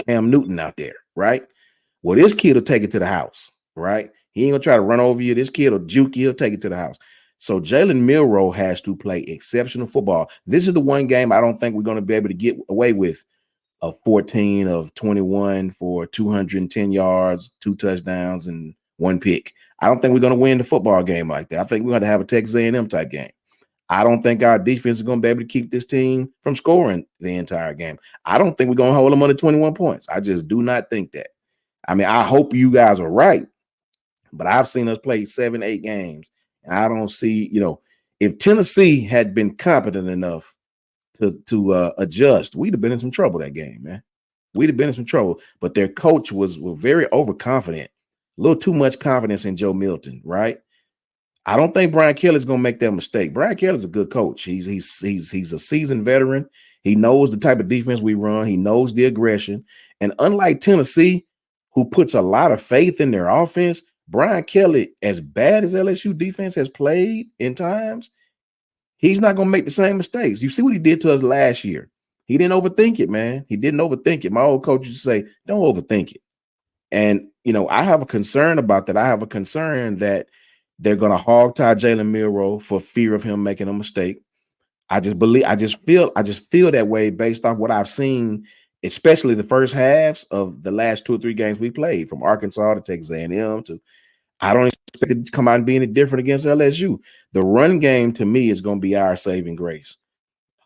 Cam Newton out there, right? Well, this kid will take it to the house, right? He ain't gonna try to run over you. This kid will juke you. He'll take it to the house. So Jalen Milroe has to play exceptional football. This is the one game I don't think we're going to be able to get away with a 14 of 21 for 210 yards, 2 touchdowns, and 1 pick. I don't think we're going to win the football game like that. I think we're going to have a Texas A&M type game. I don't think our defense is going to be able to keep this team from scoring the entire game. I don't think we're going to hold them under 21 points. I just do not think that. I mean, I hope you guys are right, but I've seen us play 7, 8 games, and I don't see, if Tennessee had been competent enough to adjust, we'd have been in some trouble that game, man. We'd have been in some trouble, but their coach was very overconfident, a little too much confidence in Joe Milton, right? I don't think Brian Kelly's going to make that mistake. Brian Kelly's a good coach. He's a seasoned veteran. He knows the type of defense we run. He knows the aggression. And unlike Tennessee, who puts a lot of faith in their offense, Brian Kelly, as bad as LSU defense has played in times, he's not going to make the same mistakes. You see what he did to us last year. He didn't overthink it, man. He didn't overthink it. My old coach used to say, don't overthink it. And, I have a concern about that. I have a concern that they're going to hog tie Jalen Milroe for fear of him making a mistake. I just feel that way based off what I've seen, especially the first halves of the last 2 or 3 games we played, from Arkansas to Texas A&M to, I don't expect it to come out and be any different against LSU. The run game to me is going to be our saving grace.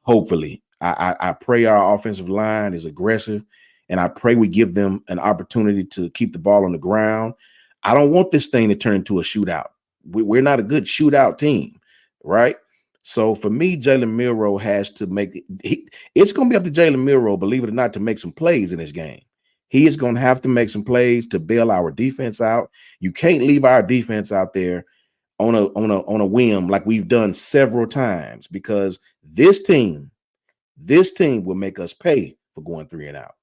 Hopefully, I pray our offensive line is aggressive, and I pray we give them an opportunity to keep the ball on the ground. I don't want this thing to turn into a shootout. We're not a good shootout team, right? So for me, Jalen Milroe has to it's going to be up to Jalen Milroe, believe it or not, to make some plays in this game. He is going to have to make some plays to bail our defense out. You can't leave our defense out there on a whim like we've done several times, because this team will make us pay for going 3 and out.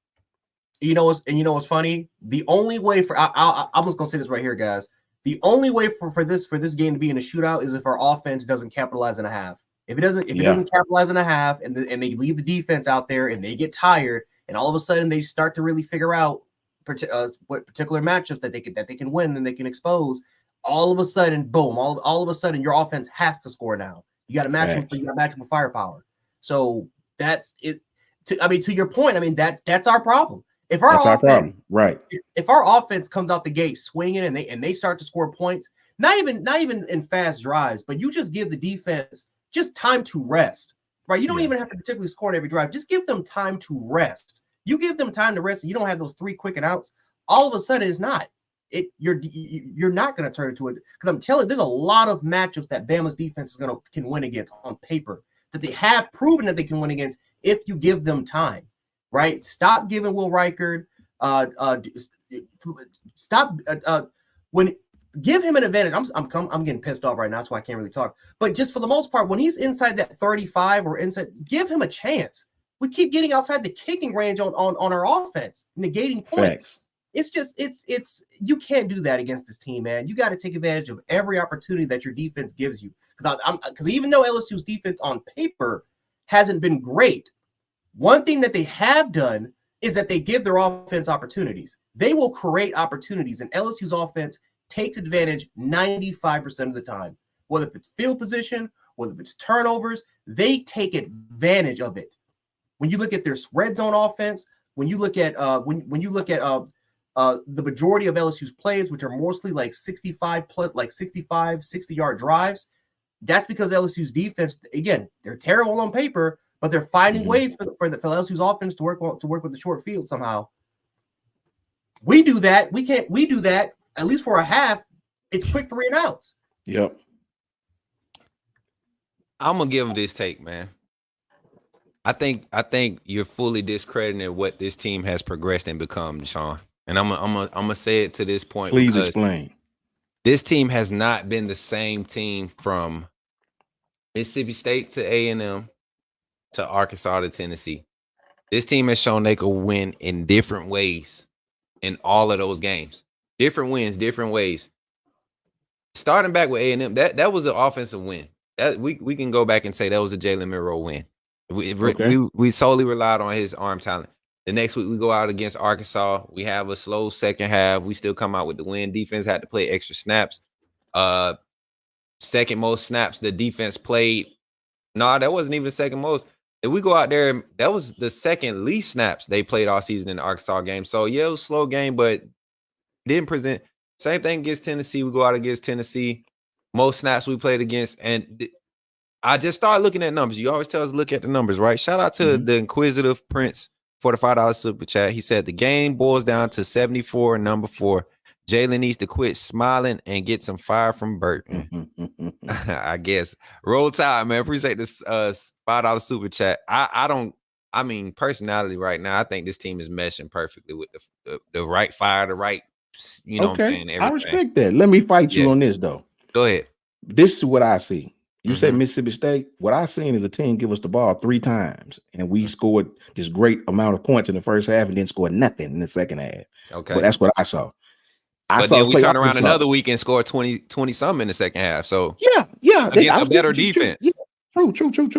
What's funny? The only way for I'm just gonna say this right here, guys. The only way for this game to be in a shootout is if our offense doesn't capitalize in a half. If it doesn't capitalize in a half, and they leave the defense out there and they get tired, and all of a sudden they start to really figure out what particular matchups that they can win and they can expose, all of a sudden, boom! All of a sudden, your offense has to score now. You got to match them. You got to match them with firepower. So that's it. To your point, that's our problem. That's our problem, right? If our offense comes out the gate swinging and they start to score points, not even in fast drives, but you just give the defense just time to rest, right? You don't even have to particularly score every drive. Just give them time to rest. You give them time to rest, and you don't have those 3 quick and outs. All of a sudden, it's not. You're not going to turn it to it, because I'm telling you, there's a lot of matchups that Bama's defense can win against on paper, that they have proven that they can win against if you give them time, right? Stop giving Will Reichard give him an advantage. I'm getting pissed off right now, that's why I can't really talk. But just for the most part, when he's inside that 35 or inside, give him a chance. We keep getting outside the kicking range on our offense, negating points. Facts. It's just it's you can't do that against this team, man. You got to take advantage of every opportunity that your defense gives you. Because even though LSU's defense on paper hasn't been great, one thing that they have done is that they give their offense opportunities. They will create opportunities, and LSU's offense takes advantage 95% of the time. Whether if it's field position, whether if it's turnovers, they take advantage of it. When you look at their red zone offense, when you look at the majority of LSU's plays, which are mostly like 65 plus, like 65, 60-yard drives, that's because LSU's defense, again, they're terrible on paper, but they're finding ways for LSU's offense to work with the short field somehow. We do that. We do that at least for a half. It's quick 3 and outs. Yep. I'm gonna give this take, man. I think you're fully discrediting what this team has progressed and become, Sean. And I'm gonna say it to this point. Please explain. This team has not been the same team from Mississippi State to A&M to Arkansas to Tennessee. This team has shown they could win in different ways in all of those games. Different wins, different ways. Starting back with A&M, that was an offensive win. That we can go back and say that was a Jalen Monroe win. We solely relied on his arm talent. The next week we go out against Arkansas. We have a slow second half. We still come out with the win. Defense had to play extra snaps. Second most snaps the defense played. No, that wasn't even second most. If we go out there, that was the second least snaps they played all season in the Arkansas game. So yeah, it was a slow game, but didn't present. Same thing against Tennessee. We go out against Tennessee. Most snaps we played against, and I just started looking at numbers. You always tell us to look at the numbers, right? Shout out to the inquisitive Prince for the $5 super chat. He said the game boils down to 74 and number 4. Jalen needs to quit smiling and get some fire from Burton. I guess. Roll Tide, man. Appreciate this $5 super chat. I mean, personality right now, I think this team is meshing perfectly with the right fire, the right, you know what I'm saying? Everything. I respect that. Let me fight you on this, though. Go ahead. This is what I see. You said Mississippi State. What I seen is a team give us the ball 3 times, and we scored this great amount of points in the first half and then scored nothing in the second half. Okay. But that's what I saw. Then we turn around another week and score 20 something in the second half. So yeah. Against a better defense. True.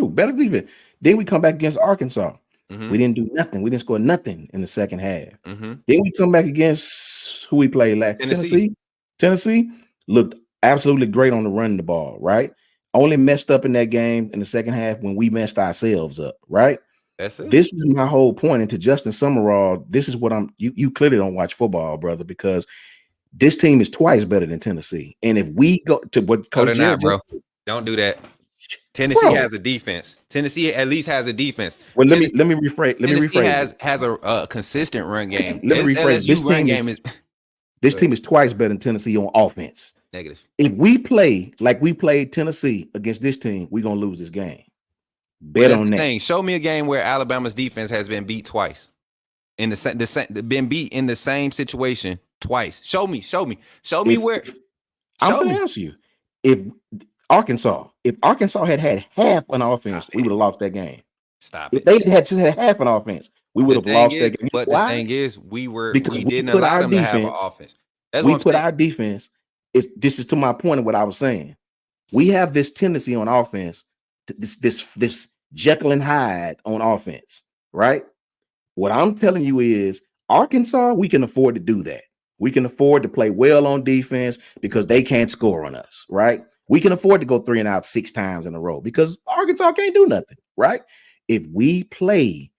Better defense. Then we come back against Arkansas. We didn't do nothing. We didn't score nothing in the second half. Then we come back against who we played last. Tennessee looked absolutely great on the run the ball, right? Only messed up in that game in the second half when we messed ourselves up, right? That's it. This is my whole point. And to Justin Summerall, this is what you clearly don't watch football, brother, because this team is twice better than Tennessee. And if we go to what Coach Jerick, bro, don't do that. Tennessee has a defense. Tennessee at least has a defense. Well, let me rephrase. Tennessee has a consistent run game. Let me rephrase. This team is twice better than Tennessee on offense. Negative. If we play like we played Tennessee against this team, we're gonna lose this game. Bet on that. Thing. Show me a game where Alabama's defense has been beat twice. Been beat in the same situation twice. Show me where. I'm gonna ask you. If Arkansas had half an offense, we would have lost that game. Stop it. If they had just had half an offense, we would have lost that game. But the thing is, we didn't allow them to have an offense. Our defense. This is to my point of what I was saying. We have this tendency on offense, this Jekyll and Hyde on offense, right? What I'm telling you is Arkansas, we can afford to do that. We can afford to play well on defense because they can't score on us, right? We can afford to go 3 and out 6 times in a row because Arkansas can't do nothing, right? If we play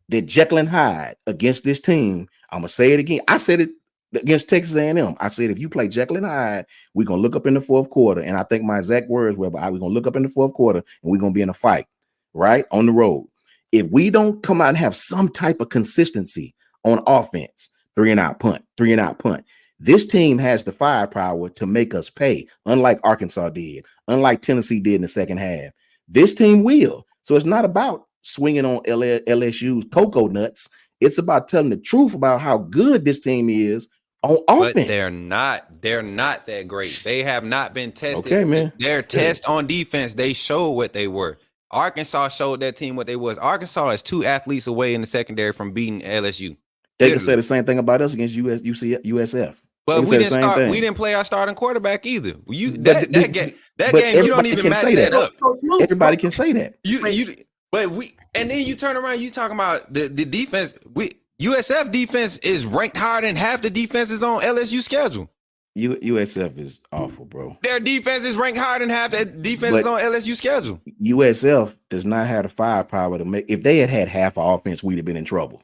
the Jekyll and Hyde against this team, I'm gonna say it again. I said it against Texas A&M. I said, if you play Jekyll and Hyde, we're going to look up in the fourth quarter. And I think my exact words were, we're going to look up in the fourth quarter and we're going to be in a fight, right? On the road. If we don't come out and have some type of consistency on offense, 3-and-out punt, 3-and-out punt, this team has the firepower to make us pay, unlike Arkansas did, unlike Tennessee did in the second half. This team will. So it's not about swinging on LSU's cocoa nuts. It's about telling the truth about how good this team is on offense. But they're not that great. They have not been tested. Okay, man. Their test on defense, they showed what they were. Arkansas showed that team what they was. Arkansas is 2 athletes away in the secondary from beating LSU. They can say the same thing about us against USF. But we didn't play our starting quarterback either. That game, you don't even match that up. Everybody can say that. And then you turn around, you talking about the defense. USF defense is ranked higher than half the defenses on LSU schedule. USF is awful, bro. Their defense is ranked higher than half the defenses on LSU schedule. USF does not have the firepower to make. If they had half our offense, we'd have been in trouble.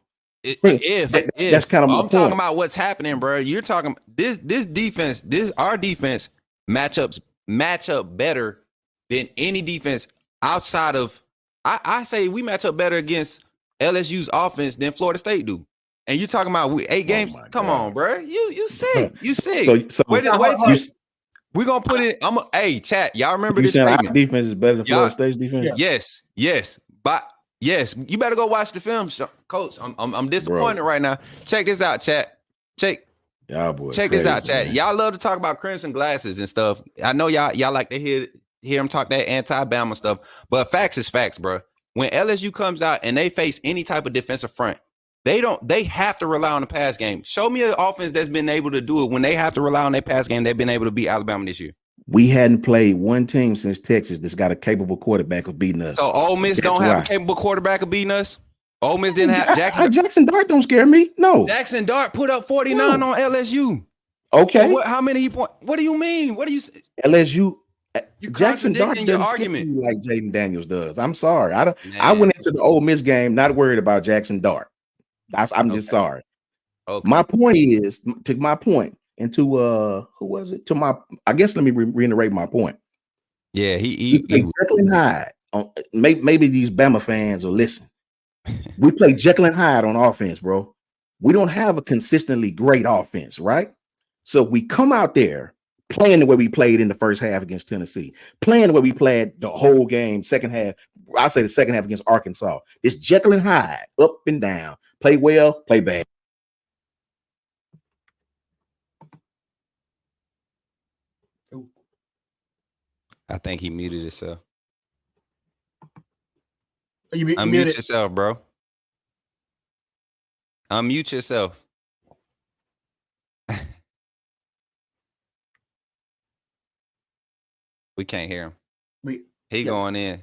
That's kind of my I'm point. talking about what's happening, bro. You're talking this defense, our defense match up better than any defense outside of. I say we match up better against LSU's offense than Florida State do. And you're talking about 8 games. Come on, bro. You sick. You sick. So wait we're gonna put it. Hey, chat. Y'all remember you this saying statement? Our defense is better than Florida State's defense? Yes. But yes, you better go watch the film, Coach. I'm disappointed right now. Check this out, chat. Check this out, chat. Man. Y'all love to talk about crimson glasses and stuff. I know y'all like to hear them talk that anti-Bama stuff, but facts is facts, bro. When LSU comes out and they face any type of defensive front, they have to rely on the pass game. Show me an offense that's been able to do it when they have to rely on their pass game. They've been able to beat Alabama this year. We hadn't played one team since Texas that's got a capable quarterback of beating us. So Ole Miss don't have a capable quarterback of beating us? Ole Miss didn't have Jackson Dart don't scare me. No. Jackson Dart put up 49 on LSU. Okay. So how many points? What do you mean? What do you say? LSU Jackson Dart doesn't scare me like Jaden Daniels does. I'm sorry. I went into the Ole Miss game not worried about Jackson Dart. I'm just sorry. Okay. My point is, to my point, and to who was it? To my, I guess let me reiterate my point. Yeah, he Jekyll and Hyde. Maybe these Bama fans will listen. We play Jekyll and Hyde on offense, bro. We don't have a consistently great offense, right? So we come out there playing the way we played in the first half against Tennessee, playing the way we played the whole game, second half. I'll say the second half against Arkansas. It's Jekyll and Hyde, up and down. Play well, play bad. I think he muted himself. Unmute yourself, bro. Unmute yourself. We can't hear him. Going in.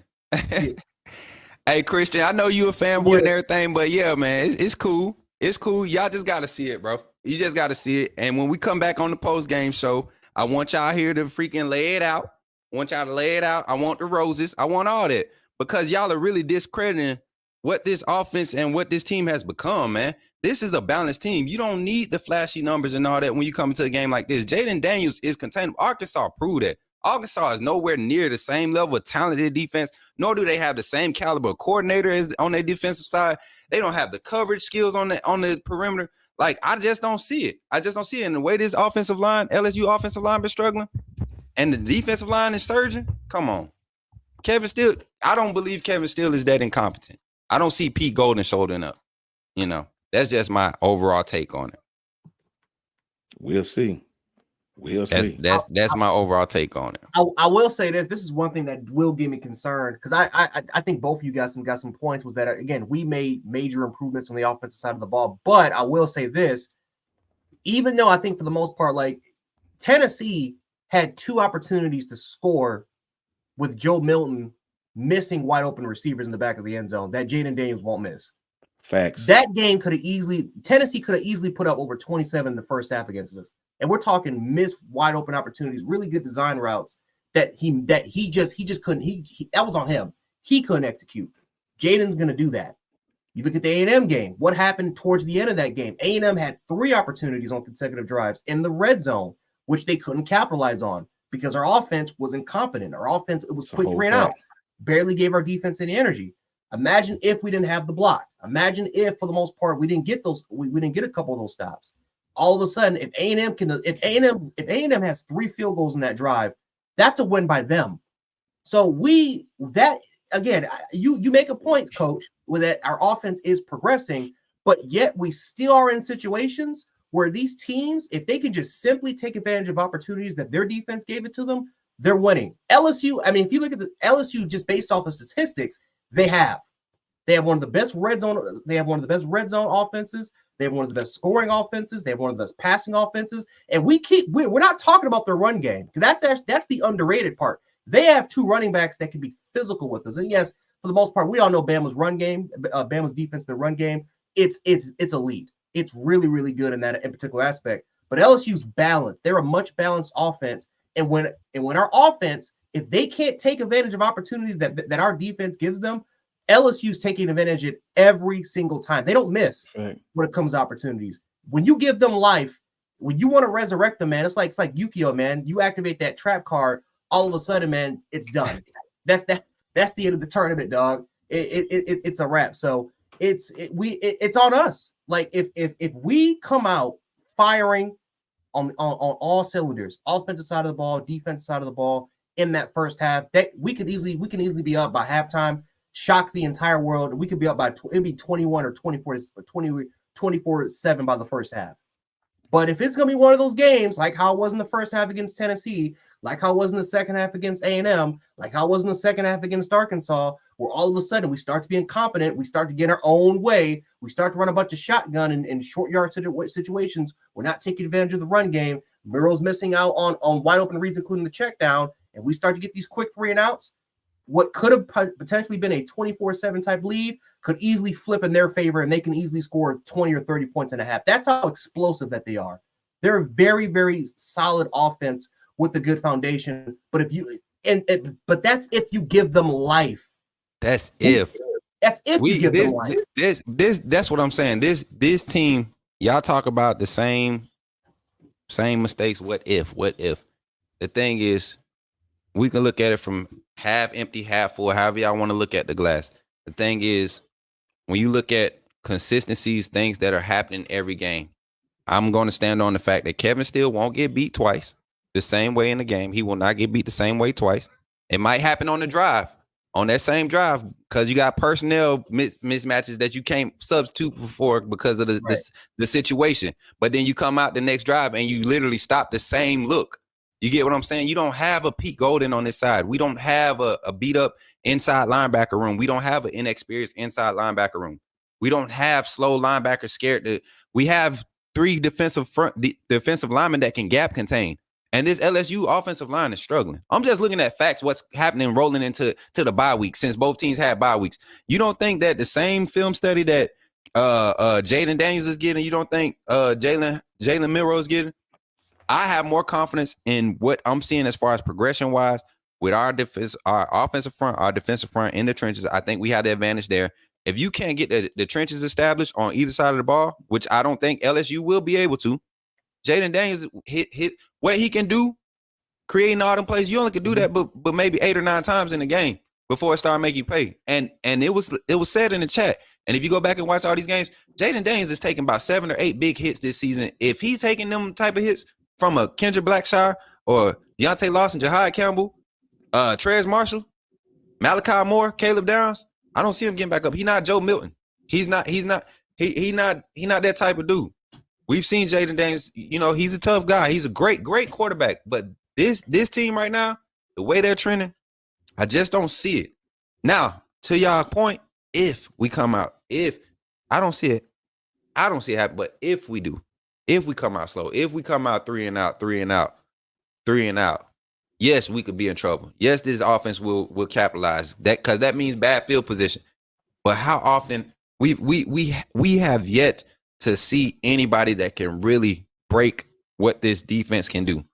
Hey, Christian, I know you a fanboy and everything, but yeah, man, it's cool. It's cool. Y'all just got to see it, bro. You just got to see it. And when we come back on the post-game show, I want y'all here to freaking lay it out. I want y'all to lay it out. I want the roses. I want all that. Because y'all are really discrediting what this offense and what this team has become, man. This is a balanced team. You don't need the flashy numbers and all that when you come into a game like this. Jaden Daniels is contained. Arkansas proved that. Arkansas is nowhere near the same level of talented defense, nor do they have the same caliber coordinator as on their defensive side. They don't have the coverage skills on the perimeter. Like, I just don't see it. And the way this offensive line, LSU offensive line, been struggling, and the defensive line is surging. Come on. Kevin Steele, I don't believe Kevin Steele is that incompetent. I don't see Pete Golden shouldering up. You know, that's just my overall take on it. We'll see. That's my overall take on it. I will say this. This is one thing that will give me concern, because I think both of you guys got some points. Was that, again, we made major improvements on the offensive side of the ball, but I will say this. Even though I think for the most part, like, Tennessee had 2 opportunities to score with Joe Milton missing wide open receivers in the back of the end zone that Jaden Daniels won't miss. Facts. That game Tennessee could have easily put up over 27 in the first half against us. And we're talking missed wide open opportunities, really good design routes that he just couldn't. He that was on him. He couldn't execute. Jaden's going to do that. You look at the A&M game. What happened towards the end of that game? A&M had 3 opportunities on consecutive drives in the red zone, which they couldn't capitalize on because our offense was incompetent. Our offense, it was quick 3 and outs, barely gave our defense any energy. Imagine if we didn't have the block. Imagine if, for the most part, we didn't get those. We didn't get a couple of those stops. All of a sudden, if A&M has 3 field goals in that drive, that's a win by them. So again, you make a point, Coach, with that our offense is progressing, but yet we still are in situations where these teams, if they can just simply take advantage of opportunities that their defense gave it to them, they're winning. LSU, I mean, if you look at the LSU just based off of statistics, they have one of the best red zone. They have one of the best red zone offenses. They have one of the best scoring offenses. They have one of the best passing offenses. And we're not talking about their run game because that's the underrated part. They have 2 running backs that can be physical with us. And yes, for the most part, we all know Bama's run game, Bama's defense, the run game, it's elite. It's really, really good in particular aspect. But LSU's balanced. They're a much balanced offense. And when our offense, if they can't take advantage of opportunities that our defense gives them, LSU's taking advantage of it every single time. They don't miss when it comes to opportunities. When you give them life, when you want to resurrect them, man, it's like Yu-Gi-Oh, man. You activate that trap card, all of a sudden, man, it's done. That's the end of the tournament, dog. It's a wrap. So it's on us. Like if we come out firing on all cylinders, offensive side of the ball, defensive side of the ball in that first half, that we can easily be up by halftime, shock the entire world. We could be up by it'd be 21 or 24-7 by the first half. But if it's going to be one of those games, like how it was in the first half against Tennessee, like how it was in the second half against A&M, like how it was in the second half against Arkansas, where all of a sudden we start to be incompetent, we start to get our own way, we start to run a bunch of shotgun and short yard situations, we're not taking advantage of the run game, Miro's missing out on wide open reads, including the check down, and we start to get these quick 3 and outs, what could have potentially been a 24-7 type lead could easily flip in their favor, and they can easily score 20 or 30 points and a half. That's how explosive that they are. They're a very, very solid offense with a good foundation. But but that's if you give them life. That's if. That's if you give them life. That's what I'm saying. This team, y'all talk about the same mistakes. What if? The thing is, we can look at it from half empty, half full, however y'all want to look at the glass. The thing is, when you look at consistencies, things that are happening every game, I'm going to stand on the fact that Kevin still won't get beat twice the same way in the game. He will not get beat the same way twice. It might happen on the drive, on that same drive, because you got personnel mismatches that you can't substitute for because of the situation. But then you come out the next drive and you literally stop the same look. You get what I'm saying? You don't have a Pete Golden on this side. We don't have a beat up inside linebacker room. We don't have an inexperienced inside linebacker room. We don't have slow linebackers scared to. We have 3 defensive linemen that can gap contain. And this LSU offensive line is struggling. I'm just looking at facts, what's happening rolling into the bye week since both teams had bye weeks. You don't think that the same film study that Jaden Daniels is getting, you don't think Jalen Milroe is getting? I have more confidence in what I'm seeing as far as progression wise with our offensive front, our defensive front in the trenches. I think we have the advantage there. If you can't get the trenches established on either side of the ball, which I don't think LSU will be able to, Jaden Daniels hit what he can do, creating all them plays. You only can do that, but maybe 8 or 9 times in the game before it started making you pay. And it was said in the chat. And if you go back and watch all these games, Jaden Daniels is taking about 7 or 8 big hits this season. If he's taking them type of hits from a Kendra Blackshire or Deontay Lawson, Jahad Campbell, Trez Marshall, Malachi Moore, Caleb Downs, I don't see him getting back up. He's not Joe Milton. He's not that type of dude. We've seen Jaden Daniels, he's a tough guy. He's a great quarterback. But this team right now, the way they're trending, I just don't see it. Now, to y'all point, if we come out, I don't see it happen, but if we do, if we come out slow, if we come out 3 and out, yes, we could be in trouble. Yes, this offense will capitalize that, because that means bad field position. But how often we have yet to see anybody that can really break what this defense can do.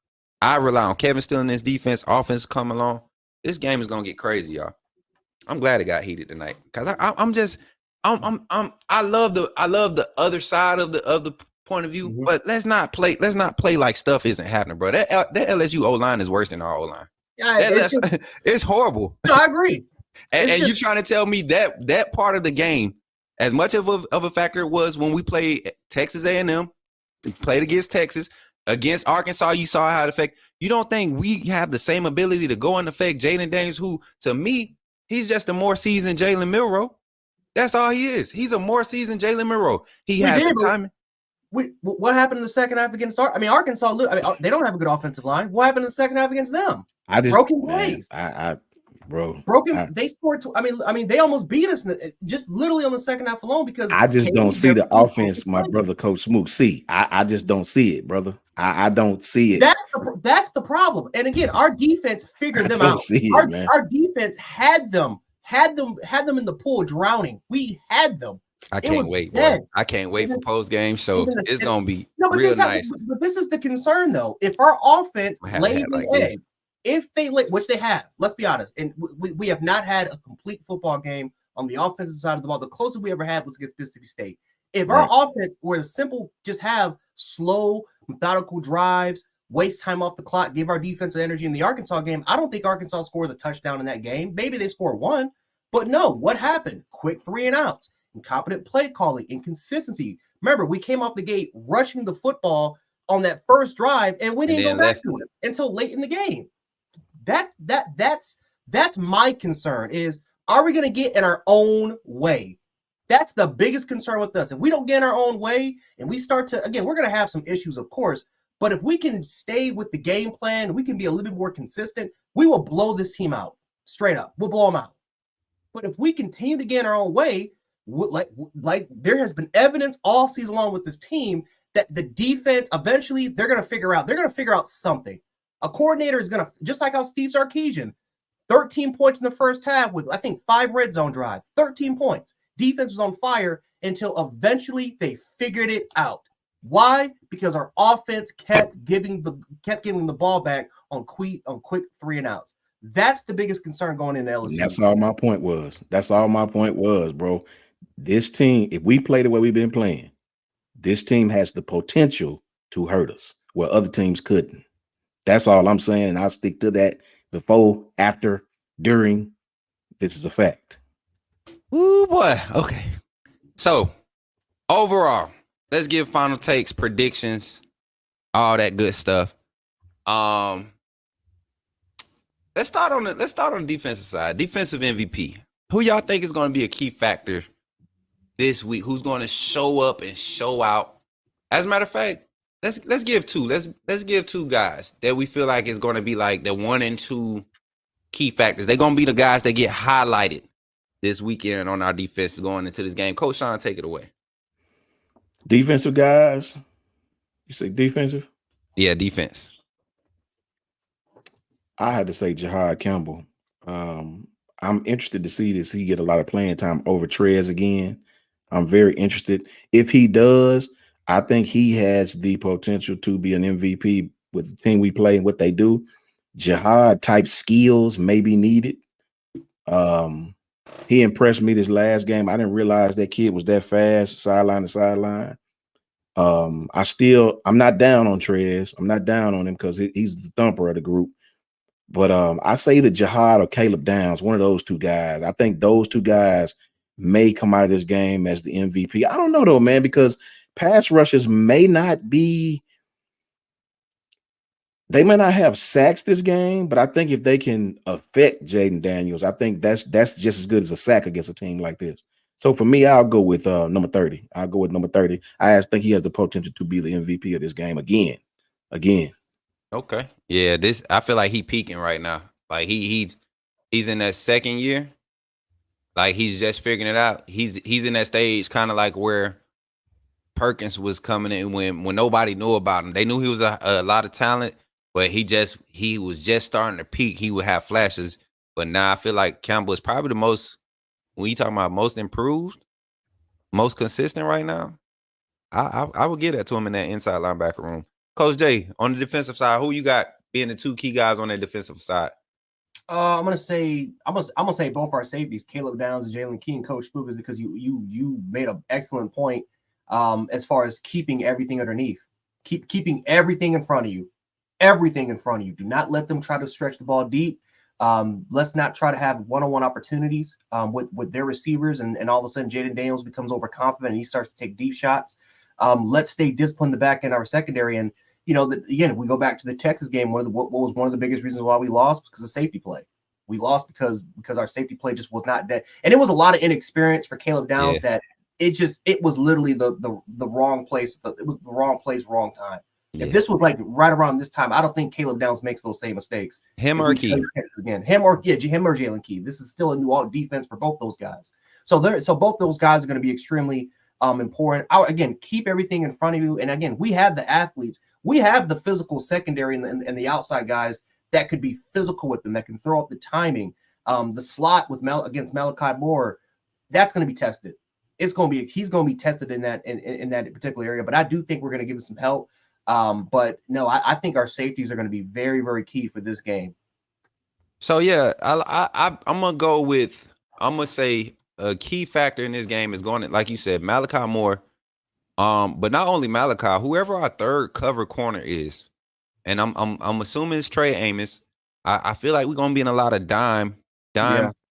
I rely on Kevin still in this defense. Offense come along. This game is gonna get crazy, y'all. I'm glad it got heated tonight, because I'm I love the other side of the point of view, but let's not play like stuff isn't happening, bro. That LSU O line is worse than our O line. Yeah, It's horrible. No, I agree. And you trying to tell me that part of the game, as much of a factor it was when we played Texas A&M, played against Texas, against Arkansas, you saw how it affect. You don't think we have the same ability to go and affect Jaden Daniels, who, to me, he's just a more seasoned Jalen Milroe. That's all he is. He's a more seasoned Jalen Milroe. He has the time. What happened in the second half against Arkansas? They don't have a good offensive line. What happened in the second half against them? Broken plays. They scored. They almost beat us just literally on the second half alone because I just don't see the offense, my brother, Coach Smook. I just don't see it, brother. I don't see it. That's the problem. And again, our defense figured them out. Our defense had them in the pool drowning. We had them. I can't wait, boy. I can't wait for post game show. It's gonna be real nice. But this is the concern, though. If our offense lays an egg, if they which they have, let's be honest, and we have not had a complete football game on the offensive side of the ball. The closest we ever had was against Mississippi State. If our offense were simple, just have slow, methodical drives, waste time off the clock, give our defensive energy in the Arkansas game, I don't think Arkansas scores a touchdown in that game. Maybe they score one, but no. What happened? Quick 3 and outs, incompetent play calling, inconsistency. Remember, we came off the gate rushing the football on that first drive, and we didn't go back to it until late in the game. That's my concern is, are we going to get in our own way? That's the biggest concern with us. If we don't get in our own way and we start to, again, we're going to have some issues, of course, but if we can stay with the game plan, we can be a little bit more consistent, we will blow this team out straight up. We'll blow them out. But if we continue to get in our own way, like there has been evidence all season long with this team that the defense, eventually they're going to figure out something. A coordinator is going to, just like how Steve Sarkisian, 13 points in the first half with, I think, 5 red zone drives, 13 points. Defense was on fire until eventually they figured it out. Why? Because our offense kept giving the ball back on quick 3 and outs. That's the biggest concern going into LSU. That's all my point was, bro. This team, if we play the way we've been playing, this team has the potential to hurt us where other teams couldn't. That's all I'm saying, and I'll stick to that before, after, during. This is a fact. Ooh, boy. Okay. So, overall, let's give final takes, predictions, all that good stuff. Let's start on the defensive side. Defensive MVP. Who y'all think is going to be a key factor this week? Who's going to show up and show out? As a matter of fact, let's give two. Let's give 2 guys that we feel like is going to be like the 1 and 2 key factors. They're going to be the guys that get highlighted this weekend on our defense going into this game. Coach Sean, take it away. Defensive guys. You say defensive? Yeah, defense. I had to say Jahad Campbell. I'm interested to see he get a lot of playing time over Trez again. I'm very interested. If he does, I think he has the potential to be an MVP with the team we play and what they do. Jahad type skills may be needed. He impressed me this last game. I didn't realize that kid was that fast, sideline to sideline. I'm not down on Trez. I'm not down on him because he's the thumper of the group. But I say that Jahad or Caleb Downs, one of those 2 guys. I think those 2 guys may come out of this game as the MVP. I don't know though, man, because pass rushers may not have sacks this game, but I think if they can affect Jaden Daniels, I think that's just as good as a sack against a team like this. So for me, I'll go with number 30. I'll go with number 30. I think he has the potential to be the MVP of this game again. Okay. Yeah, I feel like he peaking right now. Like he's in that second year. Like he's just figuring it out. He's in that stage kind of like where Perkins was coming in when nobody knew about him. They knew he was a lot of talent, but he was just starting to peak. He would have flashes, but now I feel like Campbell is probably the most, when you talking about most improved, most consistent right now. I would give that to him in that inside linebacker room. Coach Jay, on the defensive side, who you got being the 2 key guys on that defensive side? I'm gonna say both our safeties, Caleb Downs and Jalen Key and Coach Smook, is because you made an excellent point as far as keeping everything underneath, keeping everything in front of you, everything in front of you. Do not let them try to stretch the ball deep. Let's not try to have one-on-one opportunities with their receivers, and all of a sudden Jaden Daniels becomes overconfident and he starts to take deep shots. Let's stay disciplined the back end of our secondary. And again, we go back to the Texas game. What was one of the biggest reasons why we lost? Because of safety play. We lost because our safety play just was not that, and it was a lot of inexperience for Caleb Downs. That it was literally the wrong place. It was the wrong place, wrong time. If this was like right around this time, I don't think Caleb Downs makes those same mistakes. Him or Jalen Key. This is still a new defense for both those guys. So both those guys are going to be extremely important. Again, keep everything in front of you. And again, we have the athletes. We have the physical secondary and the outside guys that could be physical with them, that can throw up the timing. The slot with against Malachi Moore, that's going to be tested. He's going to be tested in that particular area. But I do think we're going to give him some help. But no, I think our safeties are going to be very, very key for this game. So yeah, I'm gonna say a key factor in this game is going to, like you said, Malachi Moore. But not only Malachi, whoever our third cover corner is, and I'm assuming it's Trey Amos. I feel like we're gonna be in a lot of dime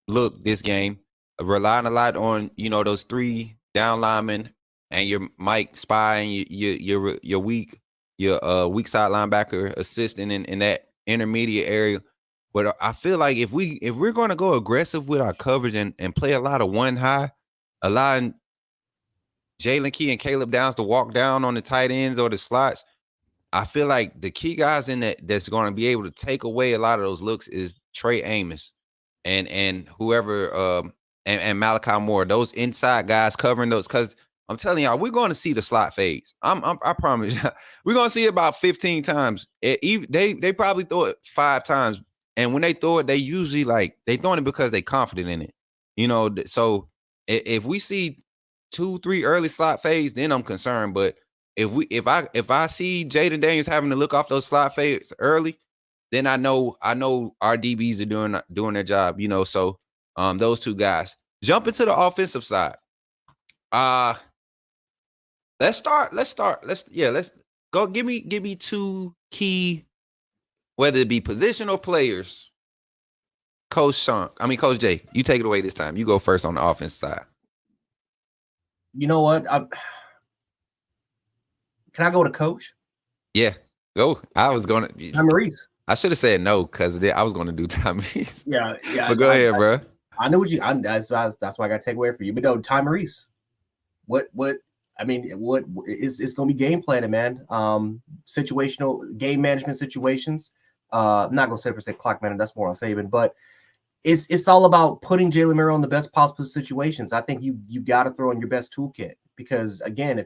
look this game, relying a lot on those three down linemen and your Mike Spy and your weak side linebacker assisting in that intermediate area. But I feel like if we're going to go aggressive with our coverage and play a lot of one high, allowing Jalen Key and Caleb Downs to walk down on the tight ends or the slots, I feel like the key guys in that's going to be able to take away a lot of those looks is Trey Amos and whoever and Malachi Moore, those inside guys covering those, because I'm telling y'all, we're going to see the slot fades. I promise you, we're going to see it about 15 times. They probably throw it 5 times. And when they throw it, they usually they throwing it because they confident in it. So if we see 2-3 early slot fades, then I'm concerned. But if I see Jaden Daniels having to look off those slot fades early, then I know our DBs are doing their job. So those two guys. Jump into the offensive side. Let's go. Give me 2 key, whether it be position or players. Coach Jay, you take it away this time. You go first on the offense side. You know what? Can I go to Coach? Yeah, go. I was going to. Maurice. I should have said no because I was going to do Ty Maurice. Yeah. But go ahead, bro. I know what you. That's why I got to take away for you. But no, Ty Maurice. What? It's going to be game planning, man. Situational game management situations. I'm not going to say per se clock management. That's more on Saban, but it's all about putting Jalen Merrill in the best possible situations. I think you got to throw in your best toolkit because again,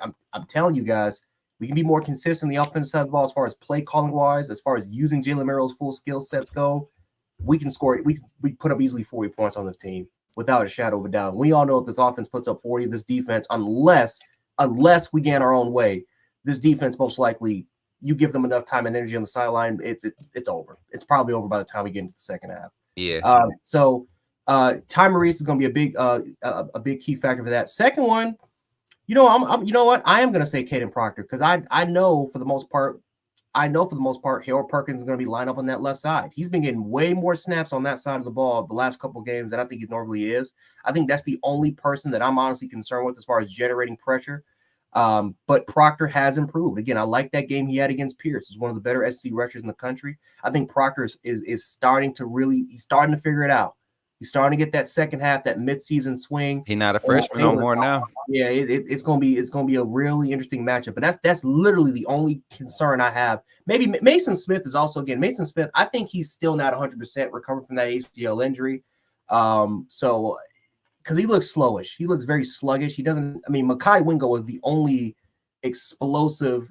I'm telling you guys, we can be more consistent in the offensive side of the ball as far as play calling wise, as far as using Jalen Merrill's full skill sets go. We can score. We put up easily 40 points on this team without a shadow of a doubt. We all know if this offense puts up 40, this defense, unless we get our own way, this defense most likely. You give them enough time and energy on the sideline, it's over. It's probably over by the time we get into the second half. Yeah. So Ty Maurice is going to be a big key factor for that. Second one, you know what? I am going to say Caden Proctor because I know for the most part, Harold Perkins is going to be lined up on that left side. He's been getting way more snaps on that side of the ball the last couple of games than I think he normally is. I think that's the only person that I'm honestly concerned with as far as generating pressure. But Proctor has improved. Again, I like that game he had against Pierce. He's one of the better SEC rushers in the country. I think Proctor is starting to figure it out. He's starting to get that second half, that midseason swing. He's not a freshman no more now. Yeah, it's gonna be a really interesting matchup. But that's literally the only concern I have. Maybe Mason Smith is also Mason Smith. I think he's still not 100% recovered from that ACL injury. So because he looks slowish. He looks very sluggish. He doesn't. I mean, Mekhi Wingo was the only explosive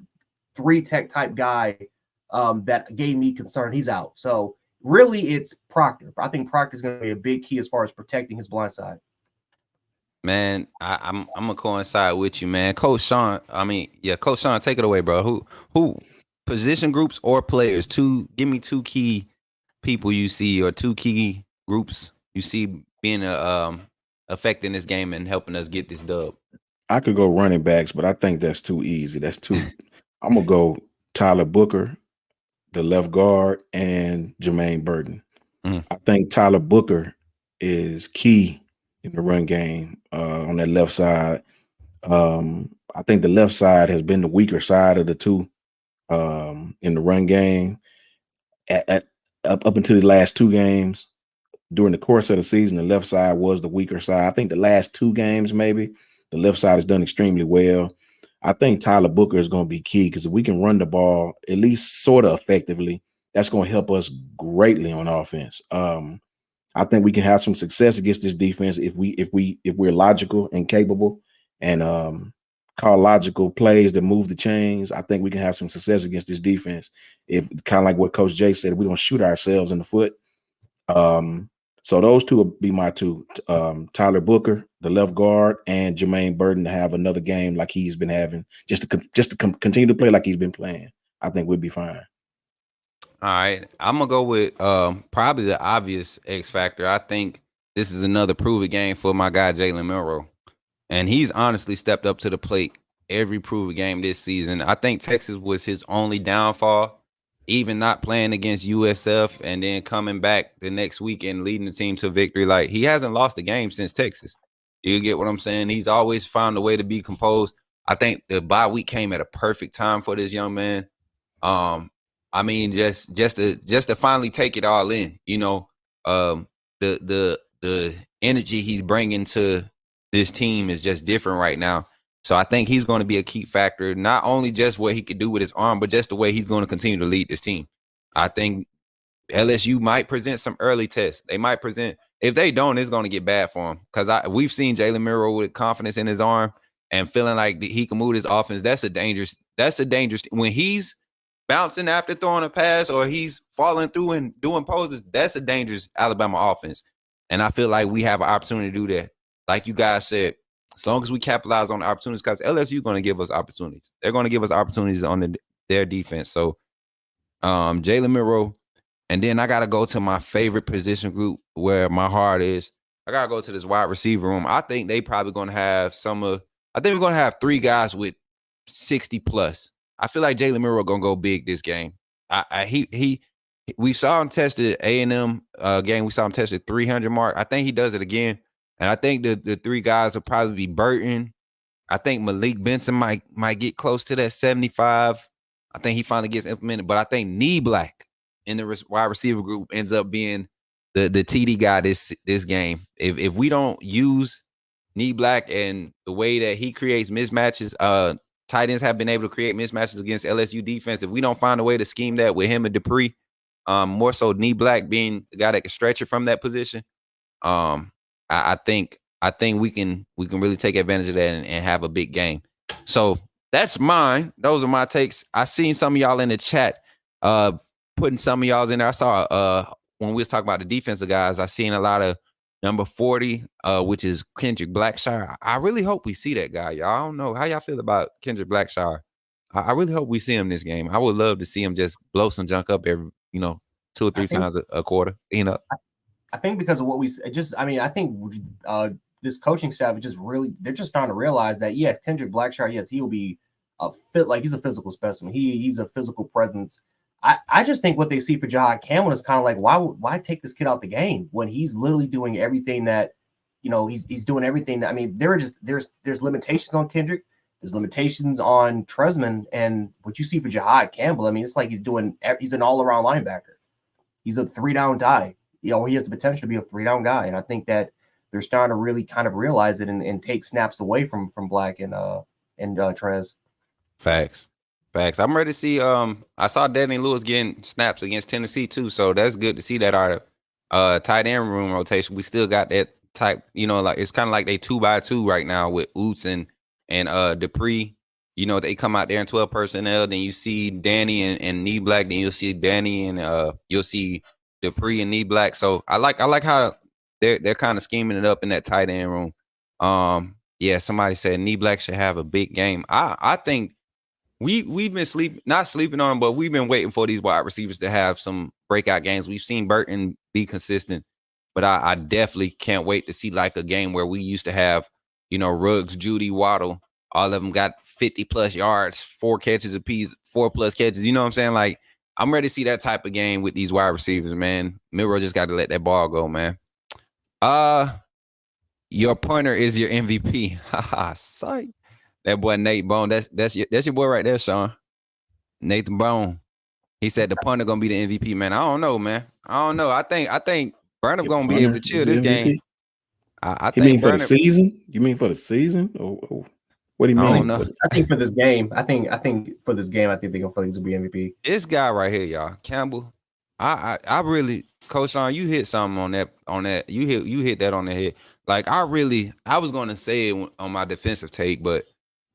3-tech type guy that gave me concern. He's out. So really, it's Proctor. I think Proctor is going to be a big key as far as protecting his blind side. Man, I'm gonna coincide with you, man. Coach Sean. Coach Sean, take it away, bro. Who position groups or players? Give me 2 key people you see or two key groups you see being affecting this game and helping us get this dub? I could go running backs, but I think that's too easy. That's too. I'm gonna go Tyler Booker, the left guard, and Jermaine Burton. Mm. I think Tyler Booker is key in the run game on that left side. I think the left side has been the weaker side of the two in the run game up until the last two games. During the course of the season, the left side was the weaker side. I think the last two games, maybe, the left side has done extremely well. I think Tyler Booker is going to be key because if we can run the ball at least sort of effectively, that's going to help us greatly on offense. I think we can have some success against this defense if we're logical and capable and call logical plays that move the chains. I think we can have some success against this defense. If kind of like what Coach Jay said, we don't shoot ourselves in the foot. So those two will be my two, Tyler Booker, the left guard, and Jermaine Burton to have another game like he's been having, just to continue to play like he's been playing. I think we'll be fine. All right. I'm going to go with probably the obvious X factor. I think this is another prove-it game for my guy, Jalen Milroe. And he's honestly stepped up to the plate every prove-it game this season. I think Texas was his only downfall, even not playing against USF and then coming back the next week and leading the team to victory. Like, he hasn't lost a game since Texas. You get what I'm saying? He's always found a way to be composed. I think the bye week came at a perfect time for this young man. I mean, just to finally take it all in, you know, the energy he's bringing to this team is just different right now. So I think he's going to be a key factor, not only just what he could do with his arm, but just the way he's going to continue to lead this team. I think LSU might present some early tests. They might present. If they don't, it's going to get bad for him because we've seen Jalen Milroe with confidence in his arm and feeling like he can move his offense. That's a dangerous. When he's bouncing after throwing a pass or he's falling through and doing poses, that's a dangerous Alabama offense. And I feel like we have an opportunity to do that. Like you guys said, as long as we capitalize on the opportunities, because LSU is going to give us opportunities. They're going to give us opportunities on their defense. So Jalen Milroe, and then I got to go to my favorite position group where my heart is. I got to go to this wide receiver room. I think they probably going to have I think we're going to have three guys with 60 plus. I feel like Jalen Milroe going to go big this game. We saw him test the A&M game. We saw him test the 300 mark. I think he does it again. And I think the three guys will probably be Burton. I think Malik Benson might get close to that 75. I think he finally gets implemented. But I think Knee Black in the wide receiver group ends up being the TD guy this game. If we don't use Knee Black and the way that he creates mismatches, tight ends have been able to create mismatches against LSU defense. If we don't find a way to scheme that with him and Dupree, more so Knee Black being the guy that can stretch it from that position, I think we can really take advantage of that and have a big game. So that's mine. Those are my takes. I seen some of y'all in the chat putting some of y'all's in there. I saw when we was talking about the defensive guys, I seen a lot of number 40, which is Kendrick Blackshire. I really hope we see that guy, y'all. I don't know how y'all feel about Kendrick Blackshire. I really hope we see him this game. I would love to see him just blow some junk up every, 2 or 3 times a quarter. I think because of what I think this coaching staff is they're just starting to realize that, yes, Kendrick Blackshire, yes, he'll be he's a physical specimen. He's a physical presence. I just think what they see for Jahad Campbell is kind of like, why take this kid out the game when he's literally doing everything that, he's doing everything that, I mean, there's limitations on Kendrick. There's limitations on Tresman, and what you see for Jahad Campbell, I mean, it's like he's an all-around linebacker. He's a 3-down guy. He has the potential to be a 3-down guy. And I think that they're starting to really kind of realize it and take snaps away from Black and Trez. Facts. I'm ready to see. I saw Danny Lewis getting snaps against Tennessee too. So that's good to see that our tight end room rotation. We still got that type, like it's kind of like they 2x2 right now with Oots and Dupree. They come out there in 12 personnel. Then you see Danny and Knee Black. Then you'll see Danny and you'll see Dupree and Knee Black. So I like how they're kind of scheming it up in that tight end room. Yeah, somebody said Knee Black should have a big game. I think we've been not sleeping on him, but we've been waiting for these wide receivers to have some breakout games. We've seen Burton be consistent, but I definitely can't wait to see like a game where we used to have, Ruggs, Judy, Waddle, all of them got 50 plus yards, 4 catches apiece, 4 plus catches. You know what I'm saying? Like, I'm ready to see that type of game with these wide receivers, man. Miro just got to let that ball go, man. Your punter is your MVP. Haha, sight. That boy Nate Bone. That's your boy right there, Sean. Nathan Bone. He said the punter gonna be the MVP, man. I don't know, man. I don't know. I think Burnham Your gonna be able to punter chill is this the game. MVP? I You think mean for Burnham. the season? You mean for the season? Or what do you I mean? don't know. I think for this game, I think for this game, I think they're gonna to be MVP. This guy right here, y'all, Campbell. I really, Coach Sean, you hit something on that. You hit that on the head. Like I was gonna say it on my defensive take, but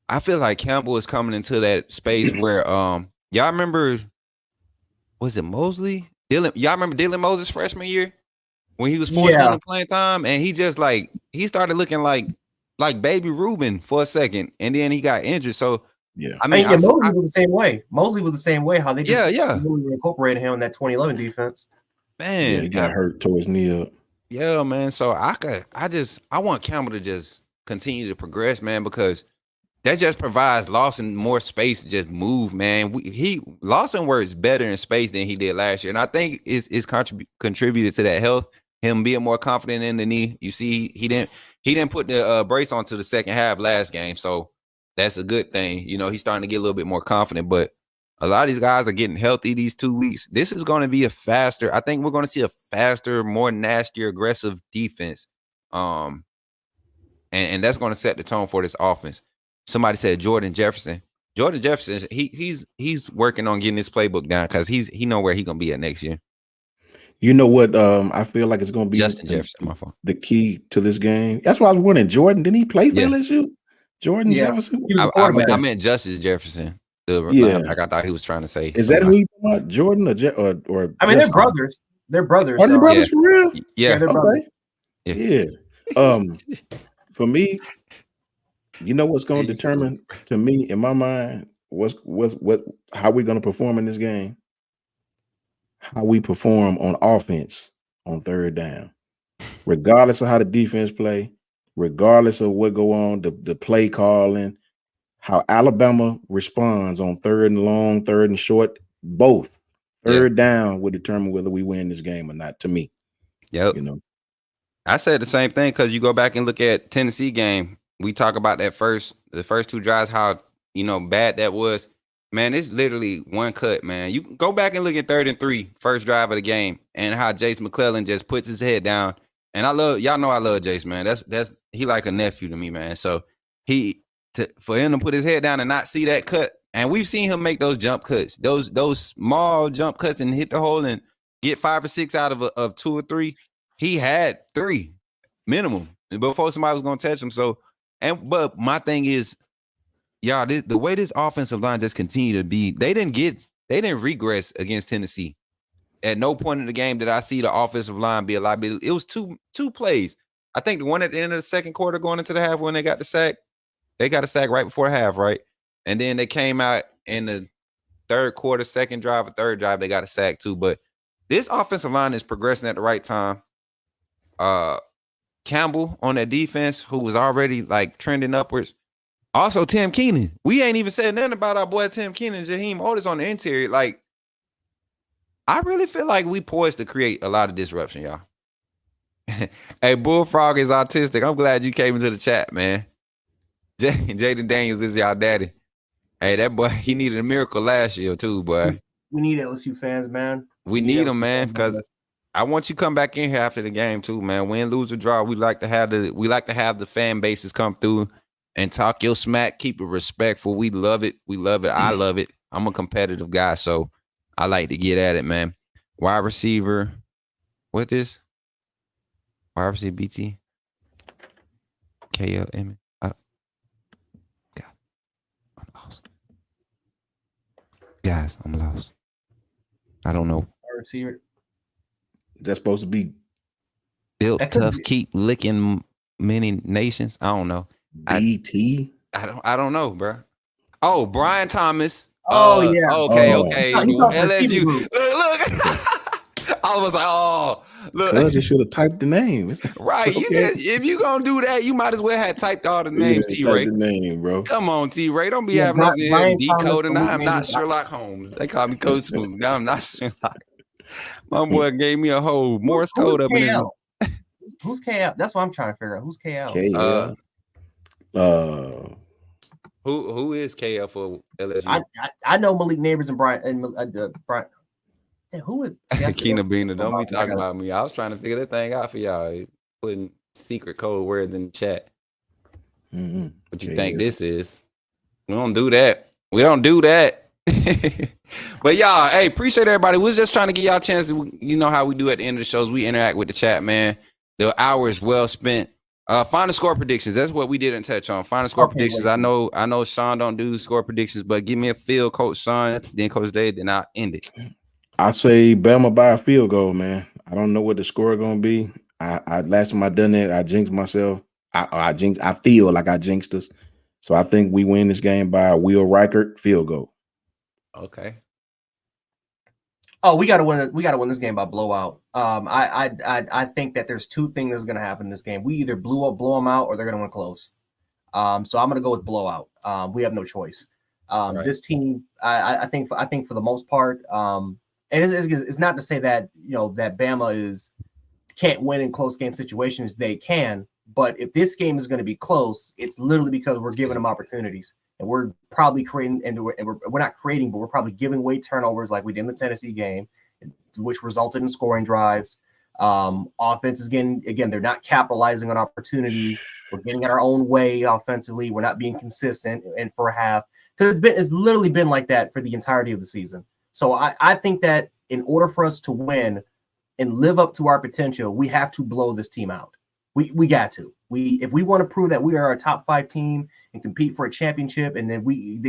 I feel like Campbell is coming into that space where y'all remember, was it Mosley? Y'all remember Dylan Moses freshman year when he was forced into playing time, and he just he started looking like baby Ruben for a second, and then he got injured. So Yeah, I mean, Mosley was the same way. Mosley was the same way. How they just really incorporated him in that 2011 defense. Man, yeah, he got hurt towards knee up. Yeah, man. So I want Campbell to just continue to progress, man, because that just provides Lawson more space to just move, man. Lawson works better in space than he did last year, and I think it's contributed to that health. Him being more confident in the knee. You see, he didn't put the brace onto the second half last game, so that's a good thing. He's starting to get a little bit more confident. But a lot of these guys are getting healthy these 2 weeks. This is going to be I think we're going to see a faster, more nastier, aggressive defense, and that's going to set the tone for this offense. Somebody said Jordan Jefferson. Jordan Jefferson, he's working on getting his playbook down because he know where he's gonna be at next year. You know what? I feel like it's gonna be Justin Jefferson, my fault. The key to this game. That's why I was wondering. Jordan, didn't he play for LSU? Jordan Jefferson. I meant Justice Jefferson. Like I thought he was trying to say. Is that who you want? Jordan or? I mean, they're brothers. They're brothers. Are they brothers for real? Yeah. They're brothers. Yeah. For me, you know what's going to determine, to me, in my mind, how we're going to perform in this game? How we perform on offense on third down, regardless of how the defense play, regardless of what go on, the play calling, how Alabama responds on third and long, third and short, both third down will determine whether we win this game or not. To me, yep. I said the same thing because you go back and look at Tennessee game. We talk about the first 2 drives, how bad that was. Man, it's literally one cut, man. You can go back and look at 3rd and 3, first drive of the game, and how Jace McClellan just puts his head down. And I love Jace, man. That's he like a nephew to me, man. So for him to put his head down and not see that cut, and we've seen him make those jump cuts, those small jump cuts, and hit the hole and get 5 or 6 out of 2 or 3. He had 3 minimum before somebody was gonna touch him. So. But my thing is, y'all, the way this offensive line just continued to be, they didn't regress against Tennessee. At no point in the game did I see the offensive line be a liability. It was two plays. I think the one at the end of the second quarter going into the half when they got the sack, they got a sack right before half, right? And then they came out in the third quarter, second drive or third drive, they got a sack too. But this offensive line is progressing at the right time. Campbell on that defense, who was already trending upwards. Also, Tim Keenan. We ain't even said nothing about our boy Tim Keenan and Jaheim Otis on the interior. I really feel like we poised to create a lot of disruption, y'all. Hey, Bullfrog is autistic. I'm glad you came into the chat, man. Jaden Daniels is y'all daddy. Hey, that boy, he needed a miracle last year too, boy. We need LSU fans, man. We need them, man, because I want you to come back in here after the game too, man. Win, lose, or draw. We like to have the fan bases come through and talk your smack. Keep it respectful. We love it. We love it. I love it. I'm a competitive guy, so I like to get at it, man. Wide receiver. What's this? Wide receiver BT. KLM. God, I'm lost. Guys, I'm lost. I don't know. Wide receiver. That's supposed to be built tough, keep licking many nations. I don't know. BT. I don't know, bro. Oh, Brian Thomas. Oh yeah. Okay. Oh. Okay. He talked to the LSU. receiving group. Look. I was like, oh, look. Cuz you should have typed the name. It's Right. You okay. just if you gonna do that, you might as well have typed all the Yeah, names, type T-Ray. the name, bro. Come on, T-Ray. Don't be Yeah, having us in here Brian Thomas, decoding. Malik I am not Neighbors. Sherlock Holmes. They call me Coach Smook. Now I'm not Sherlock. My boy gave me a whole Morse Who's code up in his. KL? Who's KL? That's what I'm trying to figure out. Who's KL? KL. Who is KL for LSU? I know Malik Neighbors and Brian Brian. Yeah, who is Keena Beaner, don't be talking about me. I was trying to figure that thing out for y'all. Putting secret code words in the chat. What you think this is? We don't do that. We don't do that. But y'all, hey, appreciate everybody. We was just trying to give y'all a chance to, you know how we do at the end of the shows. We interact with the chat, man. The hour is well spent. Final score predictions. That's what we didn't touch on. Final score predictions. I know Sean don't do score predictions, but give me a feel, Coach Sean, then Coach Dave, then I'll end it. I say Bama by a field goal, man. I don't know what the score gonna be. I last time I done that, I jinxed myself. I feel like I jinxed us. So I think we win this game by a Will Reichert field goal. Okay. Oh, we gotta win. We gotta win this game by blowout. I think that there's two things that's gonna happen in this game. We either blow them out, or they're gonna win close. So I'm gonna go with blowout. We have no choice. Right. This team, I think for the most part, and it's not to say that that Bama can't win in close game situations. They can, but if this game is going to be close, it's literally because we're giving them opportunities, and we're probably creating, and we're not creating, but we're probably giving away turnovers like we did in the Tennessee game, which resulted in scoring drives. Offense is again, they're not capitalizing on opportunities. We're getting in our own way offensively. We're not being consistent, and for a half, because it's literally been like that for the entirety of the season. So I think that in order for us to win and live up to our potential, we have to blow this team out. We got to. If we want to prove that we are a top 5 team and compete for a championship, and then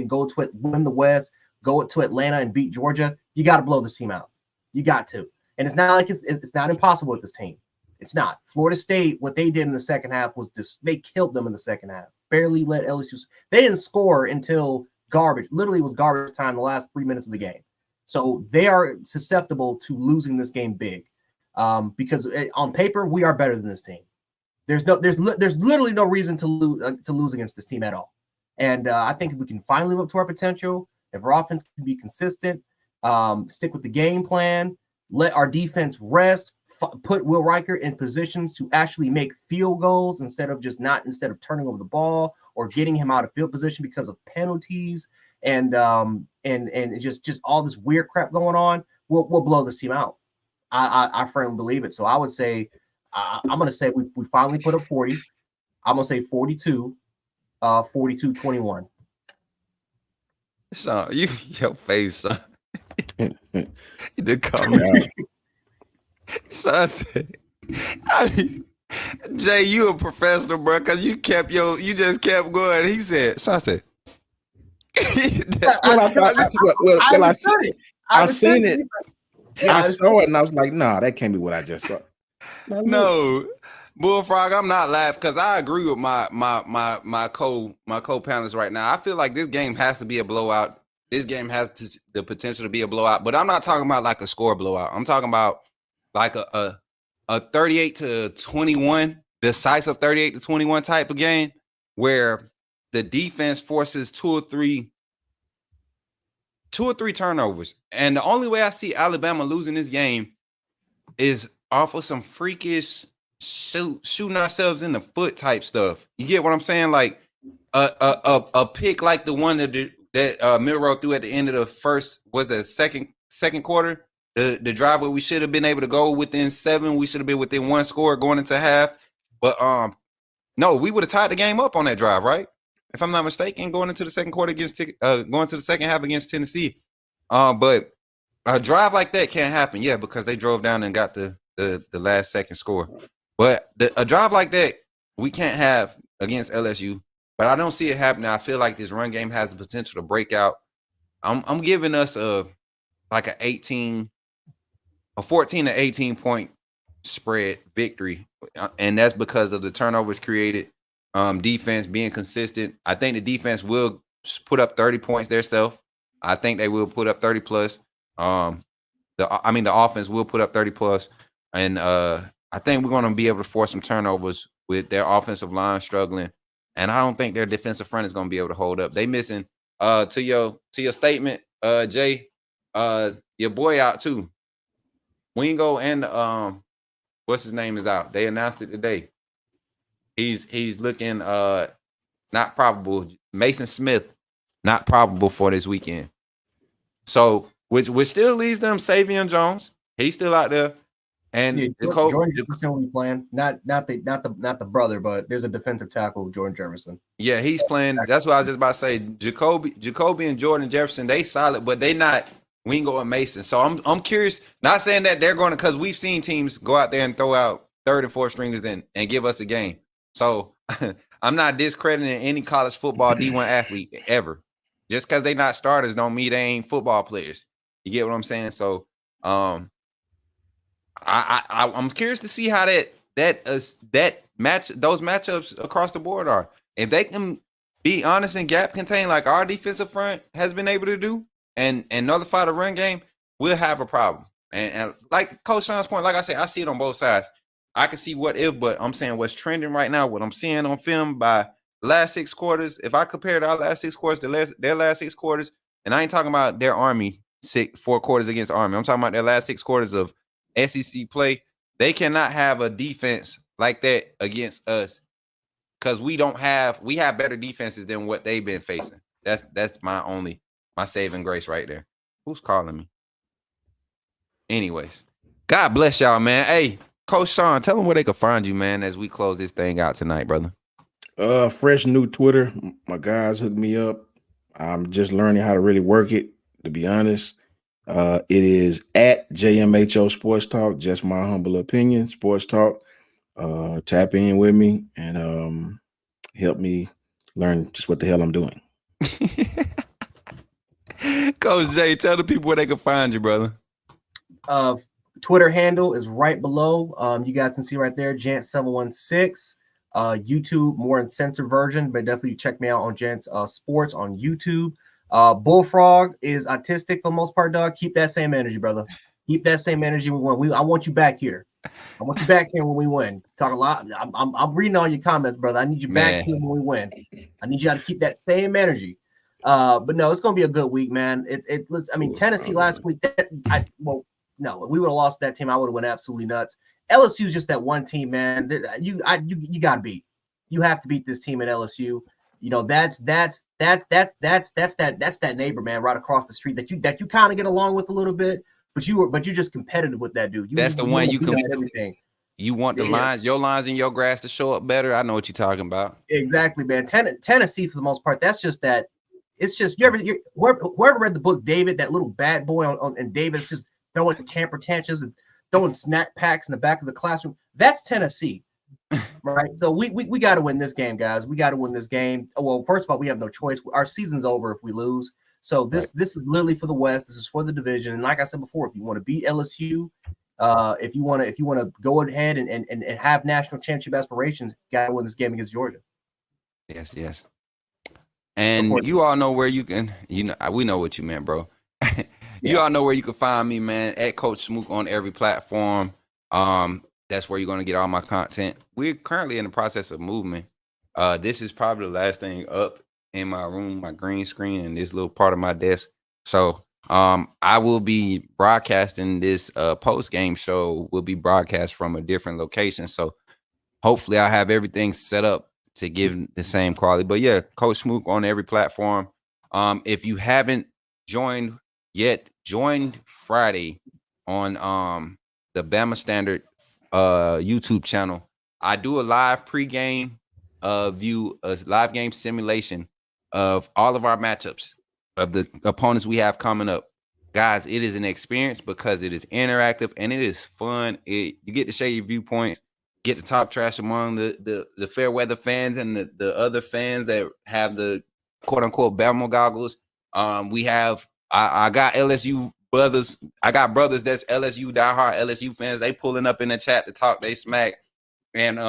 go to it, win the West, go to Atlanta and beat Georgia, you got to blow this team out. You got to. And it's not like it's not impossible with this team. It's not. Florida State, what they did in the second half was they killed them in the second half. Barely let LSU. They didn't score until garbage. Literally, it was garbage time the last 3 minutes of the game. So they are susceptible to losing this game big, because on paper we are better than this team. There's literally no reason to lose against this team at all. And I think if we can finally live up to our potential, if our offense can be consistent, stick with the game plan, let our defense rest, put Will Reichert in positions to actually make field goals instead of turning over the ball or getting him out of field position because of penalties and just all this weird crap going on, we'll blow this team out. I firmly believe it. So I would say I'm going to say we finally put up 40. I'm going to say 42, 42-21. Sean, your face, Sean. The comment. Sean said, Jay, you a professional, bro, because you just kept going. He said, Sean said, I seen it. I saw it and I was like, nah, that can't be what I just saw. No, Bullfrog, I'm not laughing because I agree with my co-panelists right now. I feel like this game has to be a blowout. This game has the potential to be a blowout, but I'm not talking about like a score blowout. I'm talking about like a 38-21, decisive 38-21 type of game where the defense forces two or three turnovers. And the only way I see Alabama losing this game is off of some freakish shooting ourselves in the foot type stuff. You get what I'm saying? Like a pick like the one that Milroe threw at the end of the first, was that second quarter? The drive where we should have been able to go within 7. We should have been within 1 score going into half. But no, we would have tied the game up on that drive, right? If I'm not mistaken, going into the second quarter going to the second half against Tennessee. But a drive like that can't happen, because they drove down and got the last second score. But a drive like that we can't have against LSU. But I don't see it happening. I feel like this run game has the potential to break out. I'm giving us a 14 to 18 point spread victory, and that's because of the turnovers created, defense being consistent. I think the defense will put up 30 points themselves. I think they will put up 30 plus. The offense will put up 30 plus, and I think we're going to be able to force some turnovers with their offensive line struggling, and I don't think their defensive front is going to be able to hold up. They missing to your statement, Jay, your boy out too. Wingo and what's his name is out. They announced it today. He's looking not probable. Mason Smith not probable for this weekend. So which still leaves them Savion Jones. He's still out there. And Jordan Jefferson will be playing. Not the brother, but there's a defensive tackle, Jordan Jefferson. Yeah, he's playing. That's what I was just about to say. Jacoby and Jordan Jefferson, they solid, but they not Wingo and Mason. So I'm curious. Not saying that they're going to, because we've seen teams go out there and throw out third and fourth stringers and give us a game. So I'm not discrediting any college football D1 athlete ever. Just because they not starters don't mean they ain't football players. You get what I'm saying? So I'm curious to see how those matchups across the board are. If they can be honest and gap contain like our defensive front has been able to do and nullify the run game, we'll have a problem. And like Coach Sean's point, like I said, I see it on both sides. I can see what if, but I'm saying what's trending right now, what I'm seeing on film by the last 6 quarters. If I compare our last 6 quarters to their last 6 quarters, and I ain't talking about their Army 4 quarters against Army. I'm talking about their last 6 quarters of SEC play. They cannot have a defense like that against us because we have better defenses than what they've been facing. That's my saving grace right there. Who's calling me? Anyways, God bless y'all, man. Hey, Coach Sean, tell them where they can find you, man, as we close this thing out tonight, brother. Fresh new Twitter. My guys hooked me up. I'm just learning how to really work it, to be honest. It is at JMHO Sports Talk, just my humble opinion, Sports Talk. Tap in with me and help me learn just what the hell I'm doing. Coach Jay, tell the people where they can find you, brother. Twitter handle is right below. You guys can see right there, Jant716. YouTube, more incentive version, but definitely check me out on Jant's Sports on YouTube. Bullfrog is autistic for the most part, dog. Keep that same energy, brother. Keep that same energy when we win. I want you back here. I want you back here when we win. Talk a lot. I'm reading all your comments, brother. I need you back here when we win. I need you to keep that same energy. But no, it's gonna be a good week, man. Tennessee last week. No, we would have lost that team. I would have went absolutely nuts. LSU is just that one team, man. You got to beat. You have to beat this team at LSU. You know that's that neighbor, man, right across the street that you kind of get along with a little bit, but you're just competitive with that dude. That's the one you can everything. You want the lines, your lines in your grass to show up better. I know what you're talking about. Exactly, man. Tennessee, for the most part, that's just that. It's just whoever read the book David, that little bad boy and David's just throwing temper tantrums and throwing snack packs in the back of the classroom. That's Tennessee, right? So we got to win this game, guys. We got to win this game. Well, first of all, we have no choice. Our season's over if we lose. So this is literally for the West. This is for the division. And like I said before, if you want to beat LSU, if you want to go ahead and have national championship aspirations, got to win this game against Georgia. Yes. And you all know where you can. We know what you meant, bro. You all know where you can find me, man, at Coach Smook on every platform. That's where you're going to get all my content. We're currently in the process of movement. This is probably the last thing up in my room, my green screen, and this little part of my desk. So I will be broadcasting this post-game show. Will be broadcast from a different location. So hopefully I have everything set up to give the same quality. But yeah, Coach Smook on every platform. If you haven't joined yet, join Friday on the Bama Standard YouTube channel. I do a live pregame view, a live game simulation of all of our matchups of the opponents we have coming up. Guys, it is an experience because it is interactive and it is fun. You get to share your viewpoints, get to talk trash among the fair weather fans and the other fans that have the quote unquote Bama goggles. We have I got LSU brothers. I got brothers that's LSU diehard LSU fans. They pulling up in the chat to talk they smack. And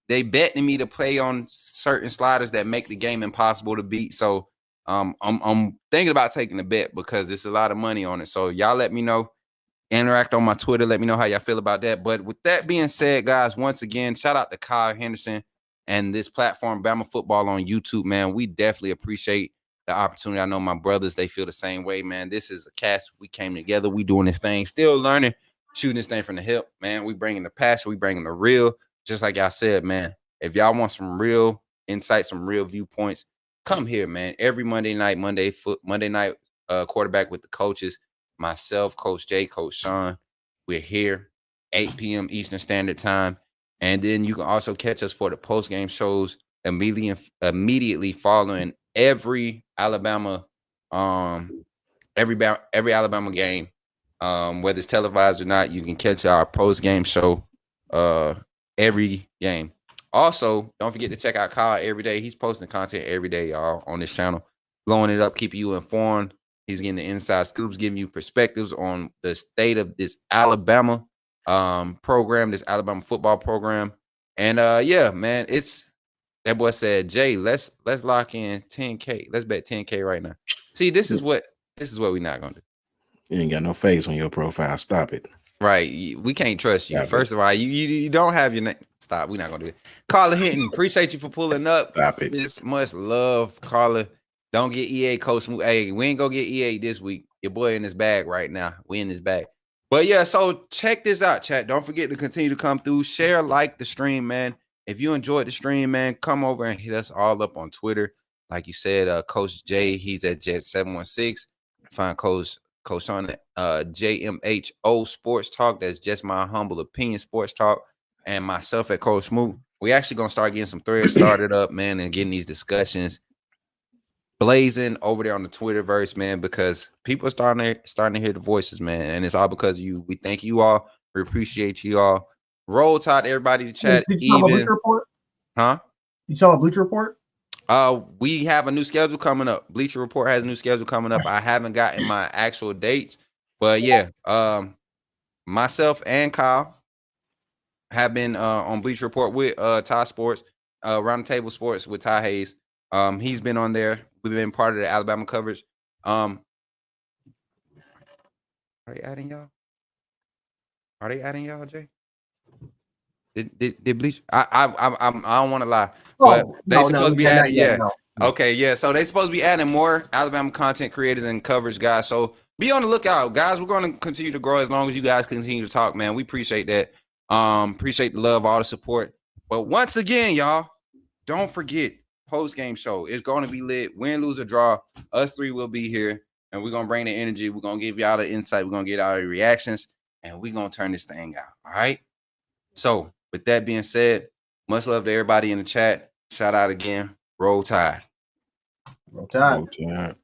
they betting me to play on certain sliders that make the game impossible to beat. So I'm thinking about taking the bet because it's a lot of money on it. So y'all let me know. Interact on my Twitter. Let me know how y'all feel about that. But with that being said, guys, once again, shout out to Kyle Henderson and this platform, Bama Football on YouTube, man. We definitely appreciate the opportunity. I know my brothers, they feel the same way, man. This is a cast. We came together. We doing this thing, still learning, shooting this thing from the hip, man. We bringing the passion. We bringing the real. Just like y'all said, man, if y'all want some real insight, some real viewpoints, come here, man. Every Monday night quarterback with the coaches, myself, Coach Jay, Coach Sean. We're here, 8 p.m. Eastern Standard Time. And then you can also catch us for the post-game shows immediately following every Alabama, every Alabama game. Whether it's televised or not, you can catch our post-game show every game. Also, don't forget to check out Kyle every day. He's posting content every day, y'all, on this channel, blowing it up, keeping you informed. He's getting the inside scoops, giving you perspectives on the state of this Alabama program, this Alabama football program. And yeah, man, it's that boy said, Jay, let's lock in 10K. Let's bet 10K right now. See, this is what we're not gonna do. You ain't got no face on your profile. Stop it. Right. We can't trust you. First of all, you don't have your name. Stop. We're not gonna do it. Carla Hinton, appreciate you for pulling up. Stop it. This much love, Carla. Don't get EA, Coach Smook. Hey, we ain't gonna get EA this week. Your boy in his bag right now. We in his bag. But yeah, so check this out, chat. Don't forget to continue to come through. Share, like the stream, man. If you enjoyed the stream, man, come over and hit us all up on Twitter. Like you said, Coach Jay, he's at Jet716. Find Coach Sean at JMHO Sports Talk. That's just my humble opinion sports talk. And myself at Coach Smook. We actually gonna start getting some threads started up, man, and getting these discussions blazing over there on the Twitterverse, man, because people are starting to hear the voices, man, and it's all because of you. We thank you all. We appreciate you all. Roll Tide, everybody to chat. Did you talk about Bleacher Report? Huh? You saw a Bleacher Report? We have a new schedule coming up. Bleacher Report has a new schedule coming up. I haven't gotten my actual dates, but yeah, myself and Kyle have been on Bleacher Report with Ty Sports, Round the Table Sports with Ty Hayes. He's been on there. We've been part of the Alabama coverage. Are they adding y'all? Are they adding y'all, Jay? Did Bleach? I don't want to lie, but they supposed to be adding. Yeah. No. Okay. Yeah. So they supposed to be adding more Alabama content creators and coverage guys. So be on the lookout, guys. We're going to continue to grow as long as you guys continue to talk, man. We appreciate that. Appreciate the love, all the support. But once again, y'all, don't forget. Post-game show. It's going to be lit. Win, lose, or draw. Us three will be here, and we're going to bring the energy. We're going to give y'all the insight. We're going to get all the reactions, and we're going to turn this thing out. All right? So, with that being said, much love to everybody in the chat. Shout out again. Roll Tide. Roll Tide. Roll Tide.